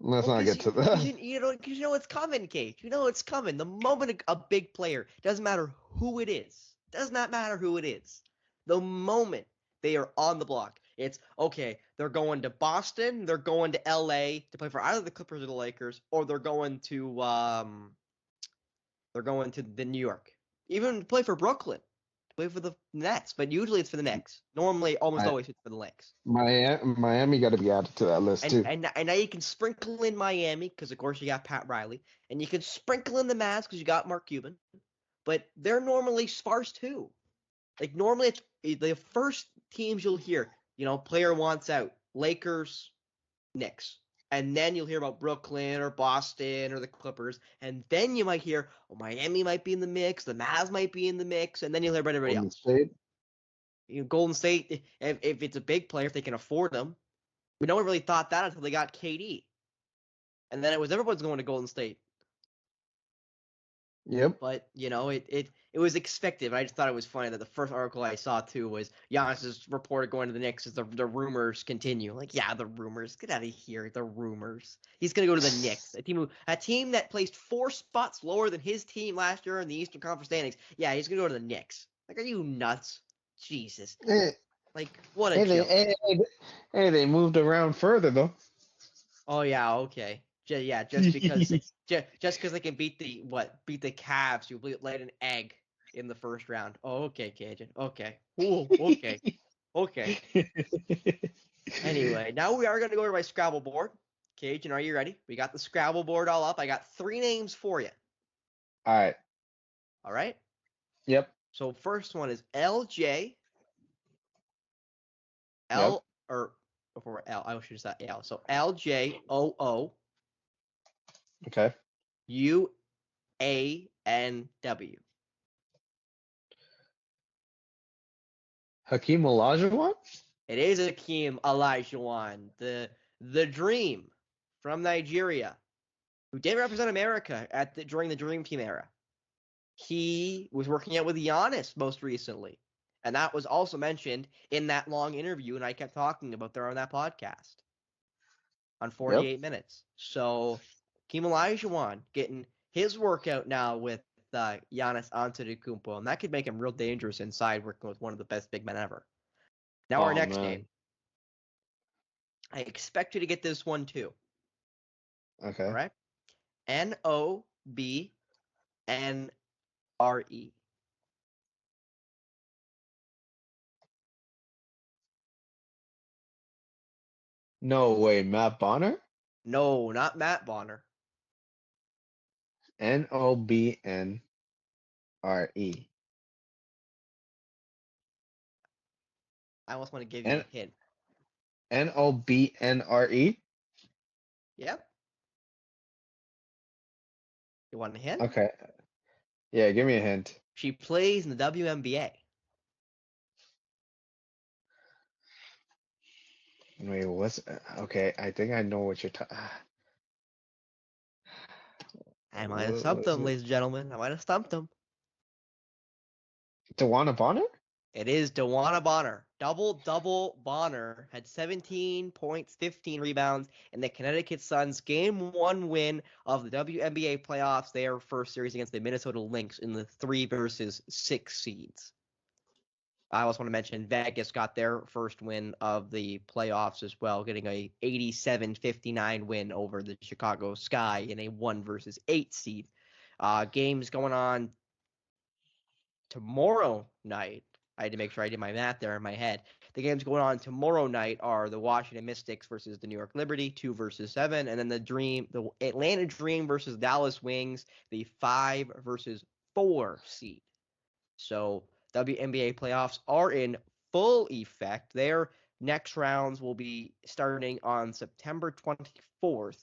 let's not get to that. Because it's coming, Cage. It's coming. The moment a big player, doesn't matter who it is, does not matter who it is. The moment they are on the block, it's okay. They're going to Boston. They're going to LA to play for either the Clippers or the Lakers, or they're going to the New York, even play for Brooklyn. Play for the Nets, but usually it's for the Knicks. Normally, almost always it's for the Knicks. Miami got to be added to that list too. And now you can sprinkle in Miami because of course you got Pat Riley, and you can sprinkle in the Mavs because you got Mark Cuban, but they're normally sparse too. Like normally it's the first teams you'll hear, player wants out, Lakers, Knicks. And then you'll hear about Brooklyn or Boston or the Clippers. And then you might hear, Miami might be in the mix. The Mavs might be in the mix. And then you'll hear about everybody else. Golden State, if it's a big player, if they can afford them. No one really thought that until they got KD. And then it was everyone's going to Golden State. Yep. But, it was expected. But I just thought it was funny that the first article I saw, too, was Giannis is reported going to the Knicks as the rumors continue. Like, yeah, the rumors. Get out of here. The rumors. He's going to go to the Knicks, a team that placed 4 spots lower than his team last year in the Eastern Conference standings. Yeah, he's going to go to the Knicks. Like, are you nuts? Jesus. Like, what a joke. They moved around further, though. Oh, yeah, okay. Just because they can beat the Cavs who laid an egg in the first round. Oh, okay, Kajan. Okay. Ooh, okay. Okay. Anyway, now we are going to go to my Scrabble board. Kajan, are you ready? We got the Scrabble board all up. I got 3 names for you. All right. All right? Yep. So first one is LJ. Yep. Or before L, I should have said L. So LJOO. Okay. UANW. Hakeem Olajuwon? It is Hakeem Olajuwon, the Dream from Nigeria, who did represent America during the Dream Team era. He was working out with Giannis most recently, and that was also mentioned in that long interview, and I kept talking about there on that podcast on 48 minutes. So Hakeem Olajuwon getting his workout now with Giannis Antetokounmpo, and that could make him real dangerous inside working with one of the best big men ever. Now our next game. I expect you to get this one too. Okay. All right. NOBNRE. No way, Matt Bonner? No, not Matt Bonner. NOBNRE. I almost want to give you a hint. NOBNRE? Yep. You want a hint? Okay. Yeah, give me a hint. She plays in the WNBA. Wait, what's okay? I think I know what you're talking. I might have stumped him, ladies and gentlemen. I might have stumped him. DeWanna Bonner? It is DeWanna Bonner. Double Bonner had 17 points, 15 rebounds in the Connecticut Suns' Game 1 win of the WNBA playoffs, their first series against the Minnesota Lynx in the 3-6 seeds. I also want to mention Vegas got their first win of the playoffs as well, getting a 87-59 win over the Chicago Sky in a 1-8 seed. Games going on tomorrow night. I had to make sure I did my math there in my head. The games going on tomorrow night are the Washington Mystics versus the New York Liberty, 2-7, and then the Atlanta Dream versus Dallas Wings, the 5-4 seed. So WNBA playoffs are in full effect. Their next rounds will be starting on September 24th,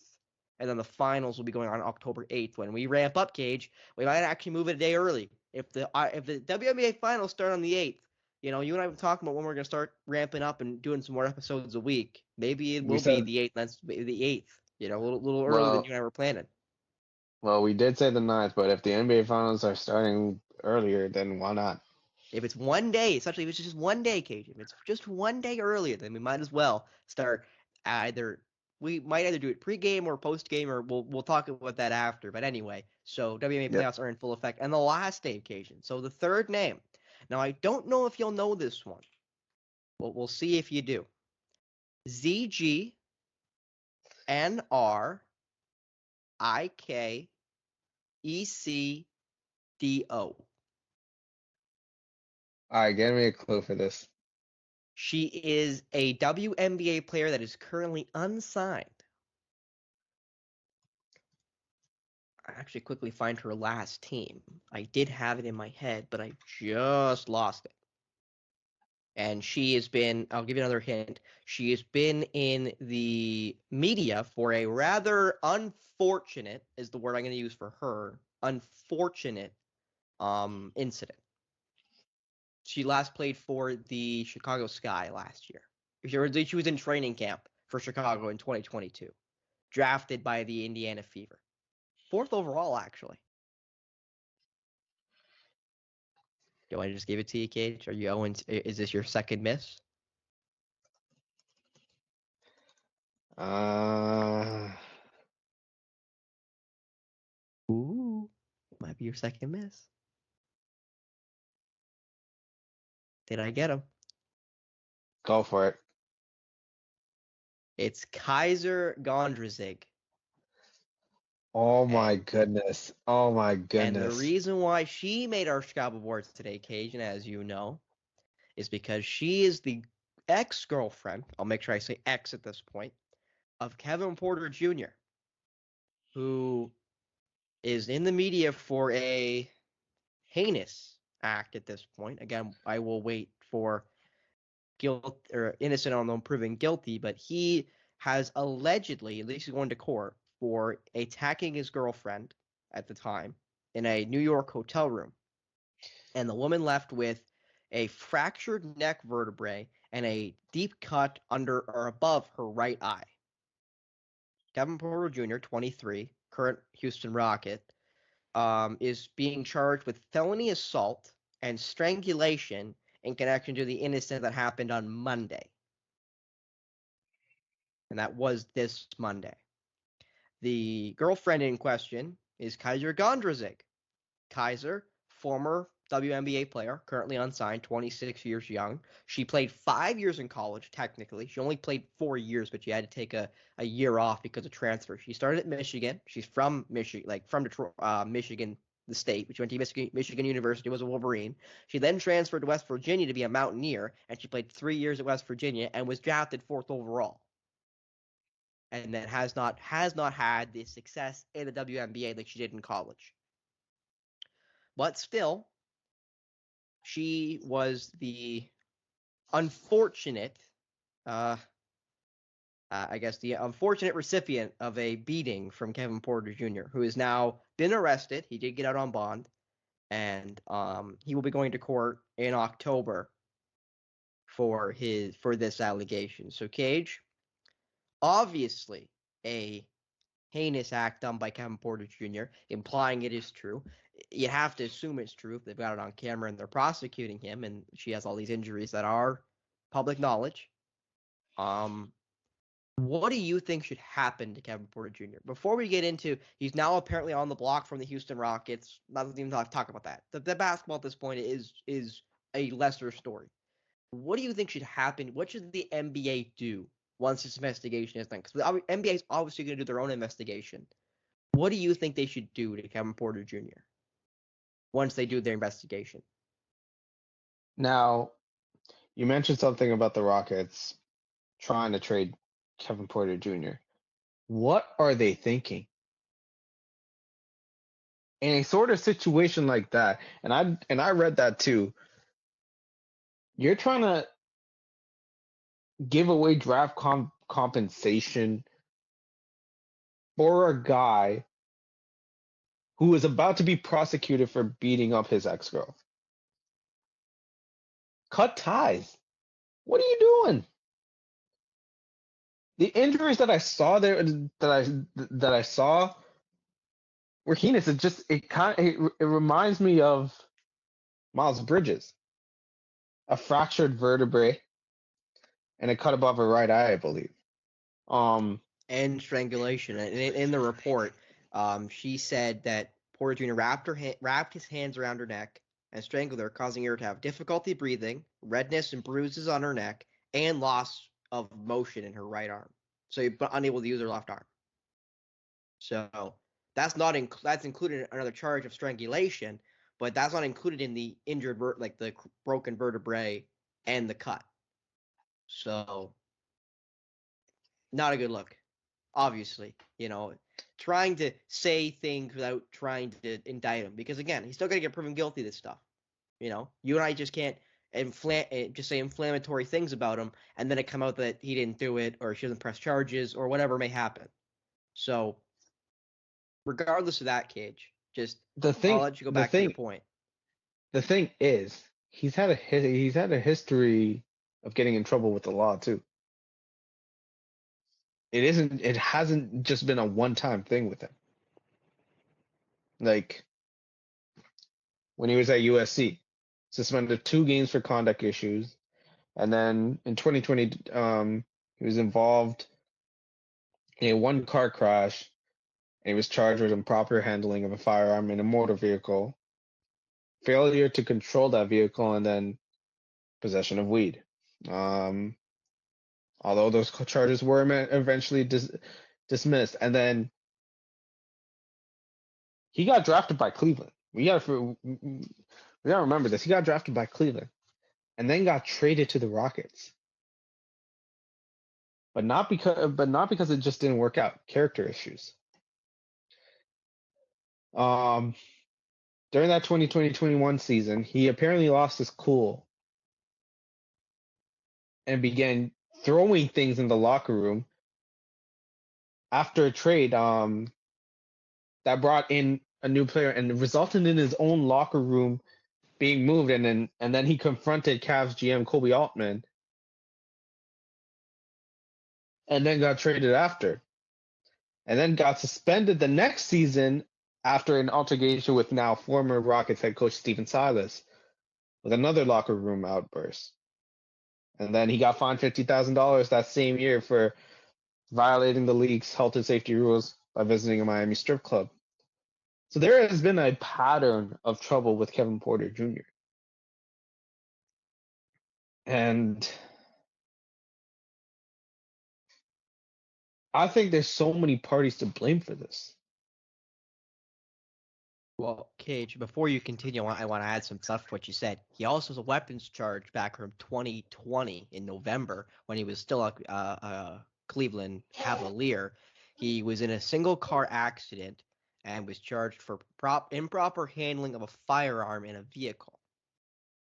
and then the finals will be going on October 8th. When we ramp up, Cage, we might actually move it a day early. If the WNBA finals start on the 8th, you and I have been talking about when we're going to start ramping up and doing some more episodes a week. Maybe it will be the 8th. That's the 8th. A little earlier than you and I were planning. Well, we did say the 9th, but if the NBA finals are starting earlier, then why not? If it's one day, especially if it's just one day, Cage, if it's just one day earlier, then we might as well start we might either do it pre-game or post-game, or we'll talk about that after. But anyway, so WNBA playoffs are in full effect. And the last day, Cajun. So the third name. Now, I don't know if you'll know this one. But we'll see if you do. ZGNRIKECDO. All right, give me a clue for this. She is a WNBA player that is currently unsigned. I actually quickly find her last team. I did have it in my head, but I just lost it. And she has been, I'll give you another hint, she has been in the media for a rather unfortunate, is the word I'm going to use for her, unfortunate incident. She last played for the Chicago Sky last year. She was in training camp for Chicago in 2022. Drafted by the Indiana Fever. 4th overall, actually. Do I just give it to you, Cage? Are you going to, is this your second miss? Ooh, might be your second miss. Did I get him? Go for it. It's Kaiser Gondrzick. Oh my goodness. Oh my And the goodness. reason why she made our Chicago boards today, Cajun, as you know, is because she is the ex-girlfriend, I'll make sure I say ex at this point, of Kevin Porter Jr., who is in the media for a heinous act at this point. Again, I will wait for guilt or innocent on them proven guilty, but he has allegedly, at least he's going to court, for attacking his girlfriend at the time in a New York hotel room. And the woman left with a fractured neck vertebrae and a deep cut under or above her right eye. Kevin Porter Jr., 23, current Houston Rocket, is being charged with felony assault and strangulation in connection to the incident that happened on Monday. And that was this Monday. The girlfriend in question is Kaiser Gondrzick. Kaiser, former WNBA player, currently unsigned, 26 years young. She played 5 years in college, technically. She only played 4 years, but she had to take a year off because of transfer. She started at Michigan. She's from Michigan, like from Detroit, Michigan, the state. She went to Michigan University, was a Wolverine. She then transferred to West Virginia to be a Mountaineer, and she played 3 years at West Virginia and was drafted 4th overall. And then has not had the success in the WNBA like she did in college. But still, she was the unfortunate, I guess, the unfortunate recipient of a beating from Kevin Porter Jr., who has now been arrested. He did get out on bond, and he will be going to court in October for this allegation. So, Cage, obviously a heinous act done by Kevin Porter Jr., implying it is true. You have to assume it's true if they've got it on camera and they're prosecuting him, and she has all these injuries that are public knowledge. What do you think should happen to Kevin Porter Jr.? Before we get into, he's now apparently on the block from the Houston Rockets. Not even talk about that. The basketball at this point is a lesser story. What do you think should happen? What should the NBA do once this investigation is done? Because the NBA is obviously going to do their own investigation. What do you think they should do to Kevin Porter Jr. once they do their investigation? Now, you mentioned something about the Rockets trying to trade Kevin Porter Jr. What are they thinking? In a sort of situation like that, and I read that too, you're trying to give away draft compensation for a guy who is about to be prosecuted for beating up his ex-girl. Cut ties. What are you doing? The injuries that I saw there that I saw were heinous. It reminds me of Miles Bridges. A fractured vertebrae and a cut above her right eye, I believe. And strangulation. And in the report, she said that Porter Jr. wrapped his hands around her neck and strangled her, causing her to have difficulty breathing, redness and bruises on her neck, and loss of motion in her right arm. So, but unable to use her left arm. So that's included in another charge of strangulation, but that's not included in the injured like the broken vertebrae and the cut. So not a good look. Obviously, trying to say things without trying to indict him, because again, he's still gonna get proven guilty of this stuff. You and I just can't just say inflammatory things about him, and then it come out that he didn't do it, or she doesn't press charges, or whatever may happen. So, regardless of that, Cage, I'll let you go back to your point. The thing is, he's had a history of getting in trouble with the law too. It hasn't just been a one-time thing with him. Like when he was at USC, suspended 2 games for conduct issues, and then in 2020, he was involved in a one-car crash, and he was charged with improper handling of a firearm in a motor vehicle, failure to control that vehicle, and then possession of weed. Um, Although those charges were eventually dismissed, and then he got drafted by Cleveland. We gotta remember this. He got drafted by Cleveland, and then got traded to the Rockets. But not because it just didn't work out. Character issues. Um, During that 2020-21 season, he apparently lost his cool and began throwing things in the locker room after a trade that brought in a new player and resulted in his own locker room being moved, and then he confronted Cavs GM Kobe Altman and then got traded after, and then got suspended the next season after an altercation with now former Rockets head coach Stephen Silas with another locker room outburst. And then he got fined $50,000 that same year for violating the league's health and safety rules by visiting a Miami strip club. So there has been a pattern of trouble with Kevin Porter Jr. And I think there's so many parties to blame for this. Well, Cage, before you continue, I want to add some stuff to what you said. He also has a weapons charge back from 2020 in November when he was still a Cleveland Cavalier. He was in a single car accident and was charged for improper handling of a firearm in a vehicle,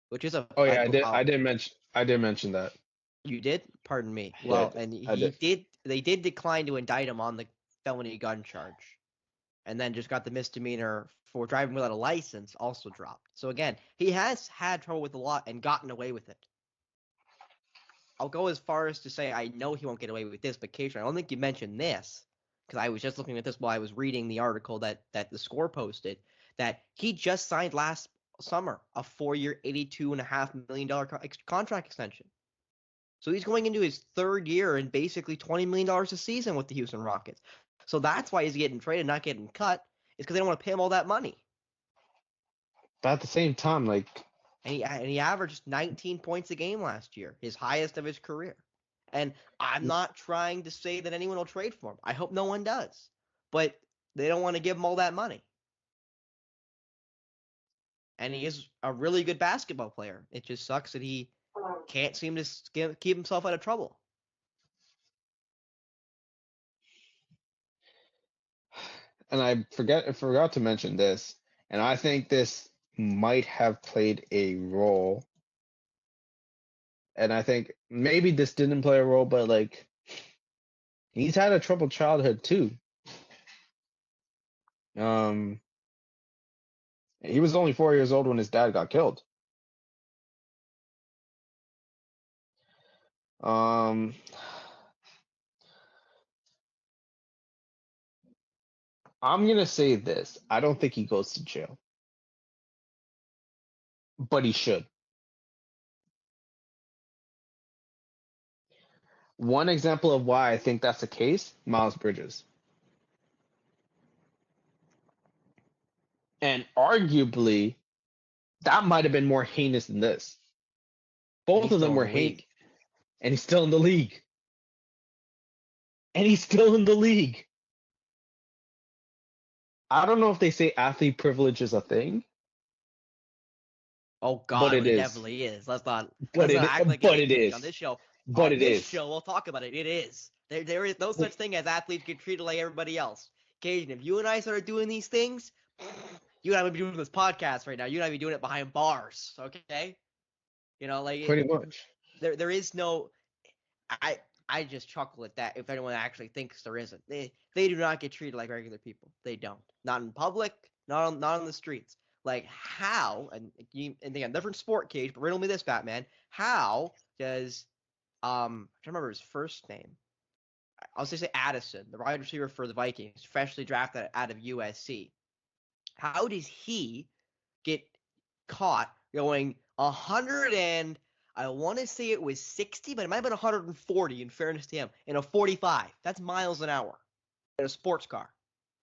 which is a Oh yeah, I did mention that. You did? Pardon me. Yeah, Well, and I did. they did decline to indict him on the felony gun charge, and then just got the misdemeanor for driving without a license also dropped. So again, he has had trouble with the law and gotten away with it. I'll go as far as to say I know he won't get away with this, but Keisha, I don't think you mentioned this because I was just looking at this while I was reading the article that the Score posted that he just signed last summer a 4-year, $82.5 million contract extension. So he's going into his third year and basically $20 million a season with the Houston Rockets. So that's why he's getting traded, not getting cut, is because they don't want to pay him all that money. But at the same time, like, And he averaged 19 points a game last year, his highest of his career. And I'm not trying to say that anyone will trade for him. I hope no one does. But they don't want to give him all that money. And he is a really good basketball player. It just sucks that he can't seem to keep himself out of trouble. and I forgot to mention this, and I think this might have played a role. And I think maybe this didn't play a role, but like he's had a troubled childhood too. Um, he was only 4 years old when his dad got killed. Um, I'm gonna say this. I don't think he goes to jail, but he should. One example of why I think that's the case, Miles Bridges. And arguably, that might have been more heinous than this. Both of them were heinous. And he's still in the league. And he's still in the league. I don't know if they say athlete privilege is a thing. Oh God, but it definitely is. Let's not act like it is on this show. But on this show, we'll talk about it. It is. There is no such thing as athletes get treated like everybody else. Kajan, if you and I started doing these things, you and I would be doing this podcast right now. You and I would be doing it behind bars, okay? You know, like pretty much. There is no. I just chuckle at that. If anyone actually thinks there isn't, they do not get treated like regular people. They don't. Not in public. Not on the streets. Like, how, and again, different sport, Cage, but riddle me this, Batman. How does, I'm trying to remember his first name. I'll just say Addison, the wide receiver for the Vikings, freshly drafted out of USC. How does he get caught going 100 and I want to say it was 60, but it might have been 140 in fairness to him, in a 45. That's miles an hour in a sports car.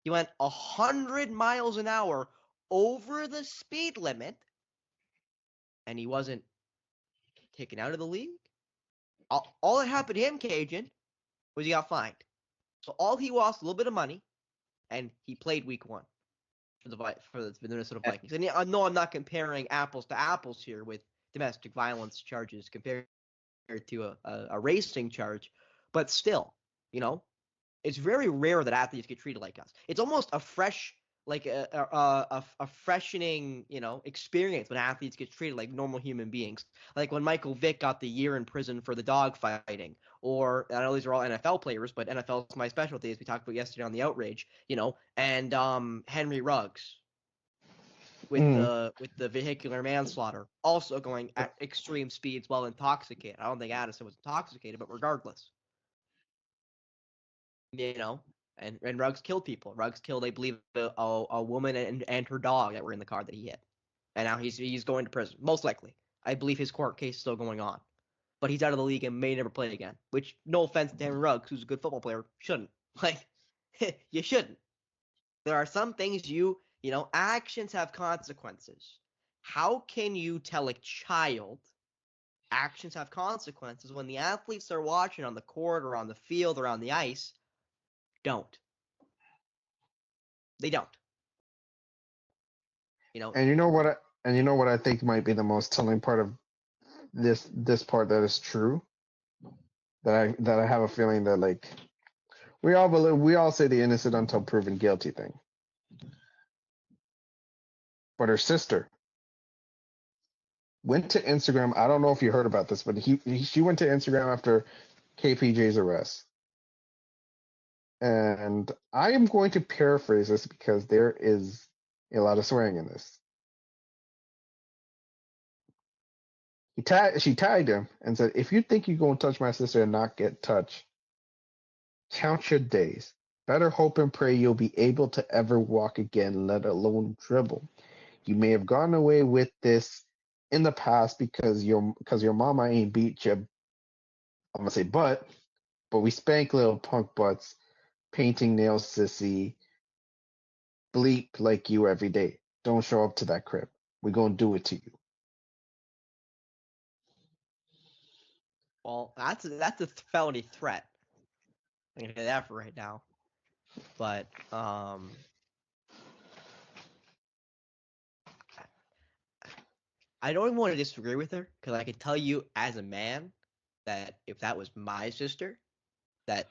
He went 100 miles an hour over the speed limit, and he wasn't taken out of the league. All that happened to him, Cajun, was he got fined. So all he lost a little bit of money, and he played week 1 for the Minnesota Vikings. And I know I'm not comparing apples to apples here with domestic violence charges compared to a racing charge, but still, it's very rare that athletes get treated like us. It's almost a fresh, like a freshening, experience when athletes get treated like normal human beings. Like when Michael Vick got the year in prison for the dog fighting, or I know these are all NFL players, but NFL is my specialty, as we talked about yesterday on the outrage, and Henry Ruggs with the vehicular manslaughter, also going at extreme speeds while intoxicated. I don't think Addison was intoxicated, but regardless, and Ruggs killed people. Ruggs killed, I believe, a woman and her dog that were in the car that he hit, and now he's going to prison, most likely. I believe his court case is still going on, but he's out of the league and may never play again. Which, no offense to Henry Ruggs, who's a good football player, shouldn't. Like, you shouldn't. There are some things actions have consequences. How can you tell a child actions have consequences when the athletes they're watching on the court or on the field or on the ice don't? They don't. And you know what I think might be the most telling part of this part that is true. That I have a feeling that, like, we all say the innocent until proven guilty thing. But her sister went to Instagram. I don't know if you heard about this, but she went to Instagram after KPJ's arrest. And I am going to paraphrase this because there is a lot of swearing in this. She tagged him and said, "If you think you're going to touch my sister and not get touched, count your days. Better hope and pray you'll be able to ever walk again, let alone dribble. You may have gone away with this in the past because your mama ain't beat you. I'm gonna say but we spank little punk butts, painting nails sissy, bleep like you every day. Don't show up to that crib. We gonna do it to you." Well, that's a felony threat. I'm gonna say that for right now. But I don't even want to disagree with her, because I can tell you as a man that if that was my sister, that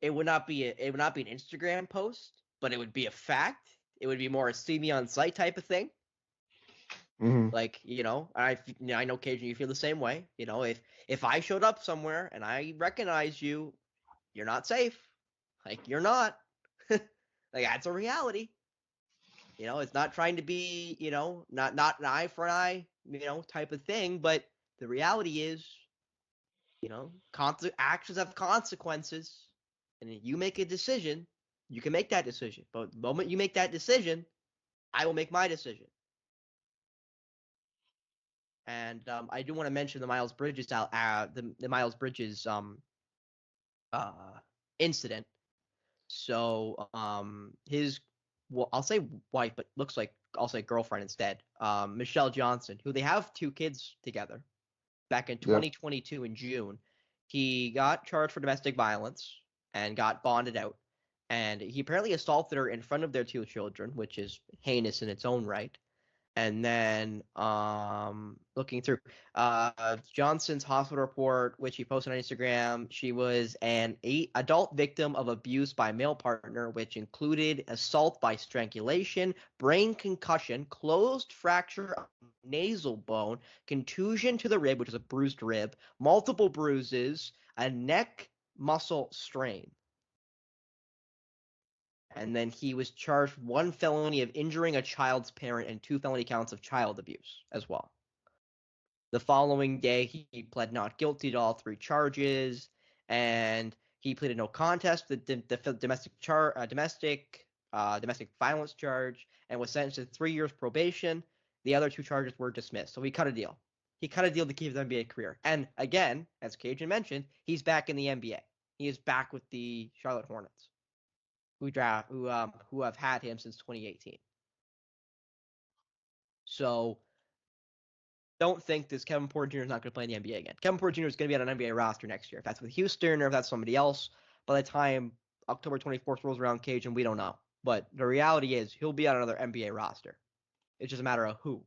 it would not be an Instagram post, but it would be a fact. It would be more a see me on site type of thing. Mm-hmm. Like, I know Cajun, you feel the same way. If I showed up somewhere and I recognize you, you're not safe. Like, you're not. Like, that's a reality. It's not trying to be, not an eye for an eye, type of thing. But the reality is, actions have consequences. And if you make a decision, you can make that decision. But the moment you make that decision, I will make my decision. And I do want to mention the Miles Bridges the Miles Bridges incident. So his, well, I'll say wife, but looks like I'll say girlfriend instead. Michelle Johnson, who they have 2 kids together. Back in 2022 in June, he got charged for domestic violence and got bonded out. And he apparently assaulted her in front of their 2 children, which is heinous in its own right. And then looking through Johnson's hospital report, which he posted on Instagram, she was an adult victim of abuse by male partner, which included assault by strangulation, brain concussion, closed fracture of nasal bone, contusion to the rib, which is a bruised rib, multiple bruises, a neck muscle strain. And then he was charged with 1 felony of injuring a child's parent and 2 felony counts of child abuse as well. The following day, he pled not guilty to all 3 charges, and he pleaded no contest to the domestic violence charge, and was sentenced to 3 years probation. The other 2 charges were dismissed. So he cut a deal. He cut a deal to keep his NBA career. And again, as Kajan mentioned, he's back in the NBA. He is back with the Charlotte Hornets, who have had him since 2018. So don't think this Kevin Porter Jr. is not going to play in the NBA again. Kevin Porter Jr. is going to be on an NBA roster next year. If that's with Houston or if that's somebody else, by the time October 24th rolls around, Kajan, we don't know. But the reality is he'll be on another NBA roster. It's just a matter of who,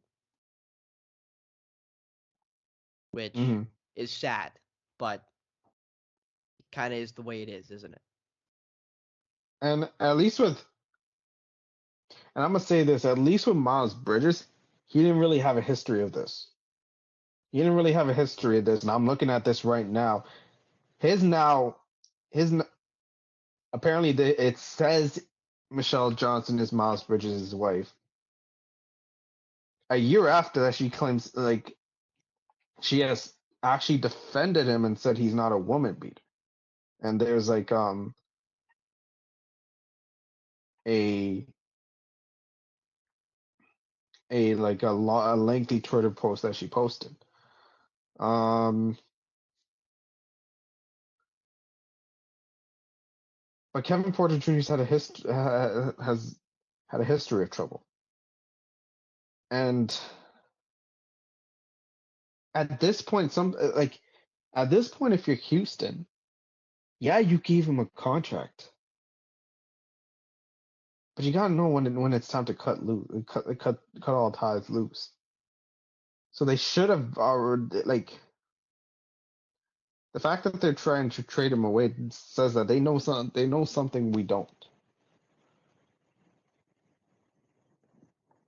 which is sad, but kind of is the way it is, isn't it? And at least with, and I'm gonna say this, at least with Miles Bridges, he didn't really have a history of this. He didn't really have a history of this, and I'm looking at this right now. Apparently it says Michelle Johnson is Miles Bridges' wife. A year after that, she claims like she has actually defended him and said he's not a woman beater. And there's like a lengthy Twitter post that she posted. But Kevin Porter Jr.'s had has had a history of trouble. And at this point, if you're Houston, yeah, you gave him a contract, but you gotta know when it's time to cut all ties loose. So they should have already, like, the fact that they're trying to trade him away says that they know something we don't.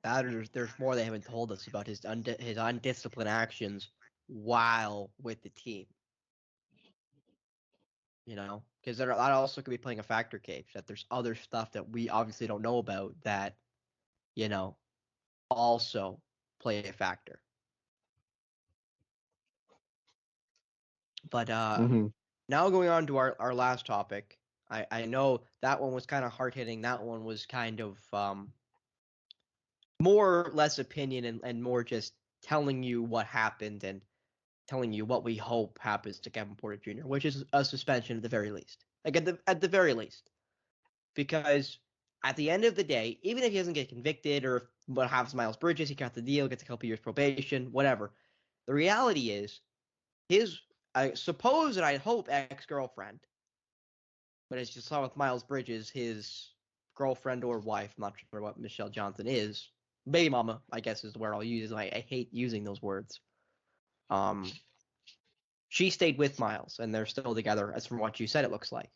There's more they haven't told us about his undisciplined actions while with the team. You know, because that also could be playing a factor, Cage, that there's other stuff that we obviously don't know about that, also play a factor. But now going on to our last topic, I know that one was kind of hard-hitting. That one was kind of more or less opinion and more just telling you what happened and telling you what we hope happens to Kevin Porter Jr., which is a suspension at the very least. Like at the very least. Because at the end of the day, even if he doesn't get convicted or what happens to Miles Bridges, he got the deal, gets a couple years probation, whatever. The reality is his supposed, and I hope, ex-girlfriend, but as you saw with Miles Bridges, his girlfriend or wife, I'm not sure what Michelle Johnson is, baby mama, I guess is the word I'll use. I hate using those words. She stayed with Miles, and they're still together, as from what you said, it looks like.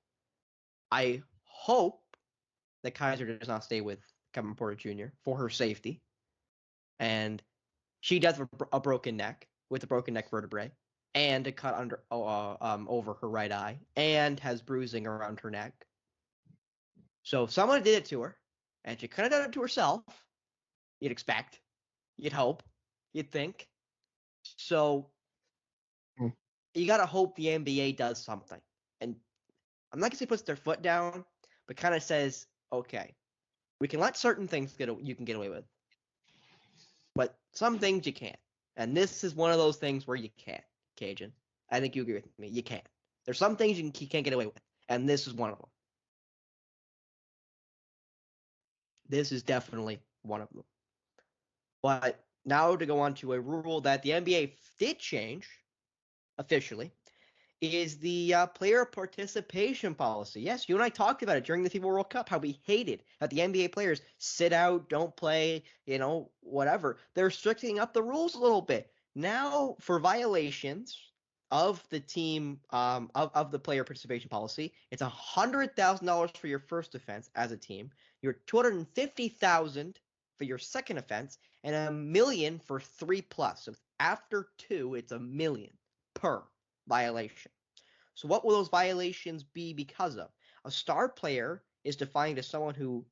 I hope that Kaiser does not stay with Kevin Porter Jr. for her safety. And she does have a broken neck with a broken neck vertebrae and a cut over her right eye and has bruising around her neck. So if someone did it to her, and she could have done it to herself, you'd expect, you'd hope, you'd think. So you got to hope the NBA does something. And I'm not going to say puts their foot down, but kind of says, okay, we can let certain things you can get away with. But some things you can't. And this is one of those things where you can't, Kajan. I think you agree with me. You can't. There's some things you can't get away with. And this is one of them. This is definitely one of them. But now to go on to a rule that the NBA did change officially is the player participation policy. Yes, you and I talked about it during the FIBA World Cup, how we hated that the NBA players sit out, don't play, whatever. They're restricting up the rules a little bit. Now, for violations of the team, of the player participation policy, it's $100,000 for your first offense as a team, you're $250,000 for your second offense, and $1 million for 3+. So after 2, it's $1 million per violation. So what will those violations be because of? A star player is defined as someone who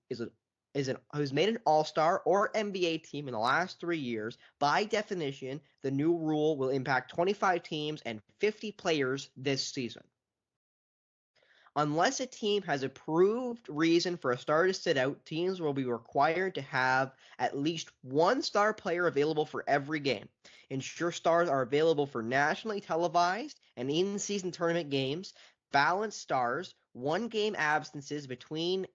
who's made an All-Star or NBA team in the last 3 years. By definition, the new rule will impact 25 teams and 50 players this season. Unless a team has a proved reason for a star to sit out, teams will be required to have at least one star player available for every game. Ensure stars are available for nationally televised and in-season tournament games. Balance stars, 1-game absences between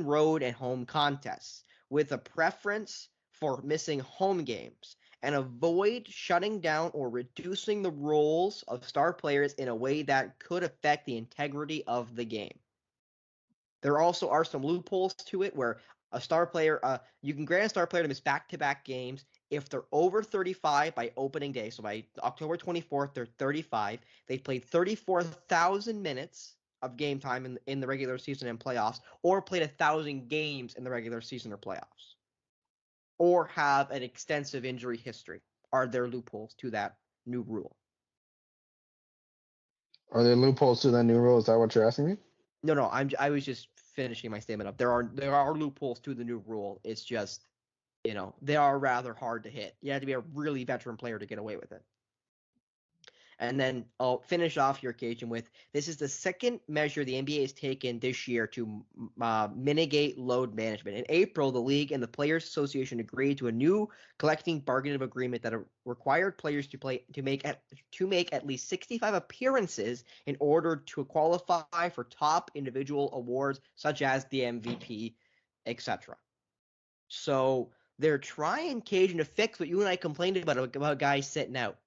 road and home contests, with a preference for missing home games, and avoid shutting down or reducing the roles of star players in a way that could affect the integrity of the game. There also are some loopholes to it where a star player, you can grant a star player to miss back-to-back games if they're over 35 by opening day. So by October 24th, they're 35. They've played 34,000 minutes of game time in the regular season and playoffs, or played 1,000 games in the regular season or playoffs, or have an extensive injury history. Are there loopholes to that new rule? Are there loopholes to that new rule? Is that what you're asking me? No. I was just finishing my statement up. There are loopholes to the new rule. It's just, they are rather hard to hit. You have to be a really veteran player to get away with it. And then I'll finish off your occasion with, this is the second measure the NBA has taken this year to mitigate load management. In April, the league and the Players Association agreed to a new collective bargaining agreement that required players to make at least 65 appearances in order to qualify for top individual awards such as the MVP, etc. So they're trying, Cajun, to fix what you and I complained about guys sitting out.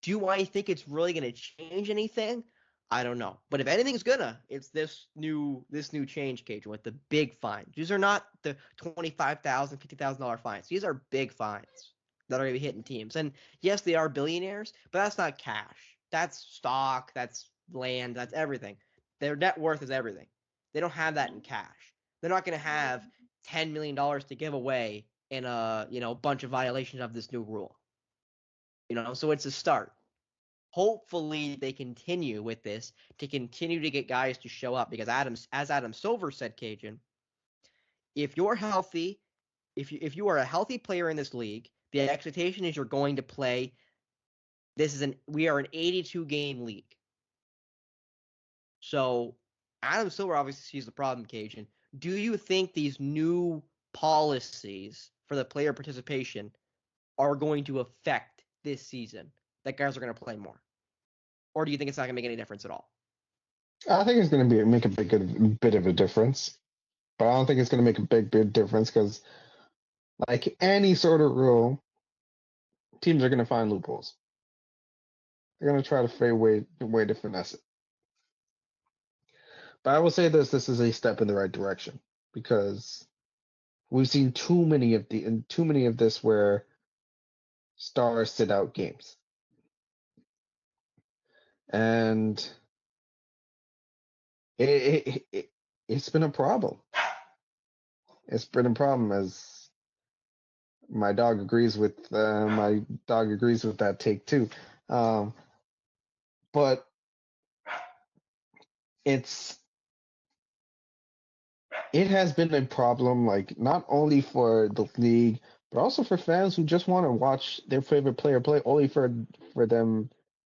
Do I think it's really going to change anything? I don't know. But if anything's gonna, it's this new change, Cajun, with the big fines. These are not the $25,000, $50,000 fines. These are big fines that are going to be hitting teams. And yes, they are billionaires, but that's not cash. That's stock. That's land. That's everything. Their net worth is everything. They don't have that in cash. They're not going to have $10 million to give away in a bunch of violations of this new rule. So it's a start. Hopefully they continue with this to continue to get guys to show up, because as Adam Silver said, Cajun, if you're healthy, if you are a healthy player in this league, the expectation is you're going to play. We are an 82 game league. So Adam Silver obviously sees the problem, Cajun. Do you think these new policies for the player participation are going to affect this season, that guys are going to play more? Or do you think it's not going to make any difference at all? I think it's going to make a bit of a difference, but I don't think it's going to make a big difference because, like any sort of rule, teams are going to find loopholes. They're going to try to find way to finesse it. But I will say this is a step in the right direction, because we've seen too many of this where stars sit out games. And it's been a problem. It's been a problem, as my dog agrees with that take too. But it has been a problem, like not only for the league, but also for fans who just want to watch their favorite player play, only for them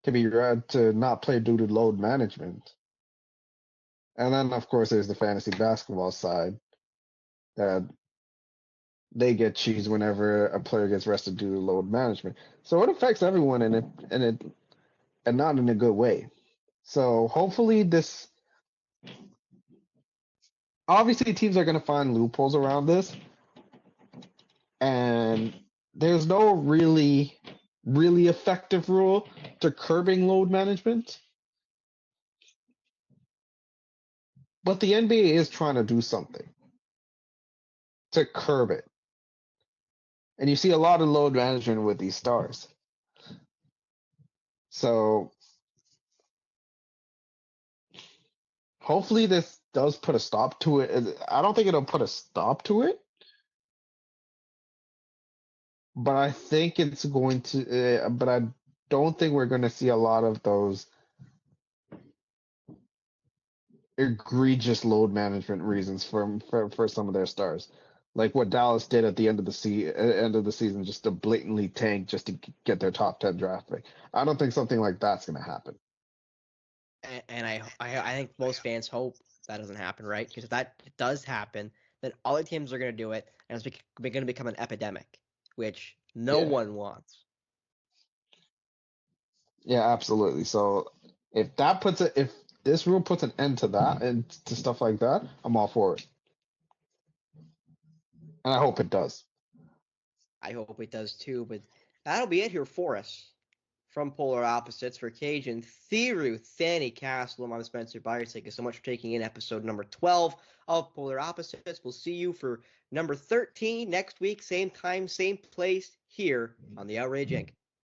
to not play due to load management. And then of course there's the fantasy basketball side, that they get cheese whenever a player gets rested due to load management. So it affects everyone, and not in a good way. So hopefully obviously teams are going to find loopholes around this, and there's no really effective rule to curbing load management. But the NBA is trying to do something to curb it. And you see a lot of load management with these stars. So hopefully this does put a stop to it. I don't think it'll put a stop to it, but I think it's going to. But I don't think we're going to see a lot of those egregious load management reasons for some of their stars, like what Dallas did at the end of the season, just to blatantly tank just to get their top 10 draft pick. I don't think something like that's going to happen. And I think most fans hope that doesn't happen, right? Because if that does happen, then other teams are going to do it, and it's going to become an epidemic, which no Yeah, one wants. yeah, absolutely. So if this rule puts an end to that and to stuff like that, I'm all for it, and I hope it does. I hope it does too. But that'll be it here for us. From Polar Opposites for Kajan, Thiru, Fanny Castle, I'm Spencer Byers. Thank you so much for taking in episode number 12 of Polar Opposites. We'll see you for number 13 next week, same time, same place, here on the Outrage Inc.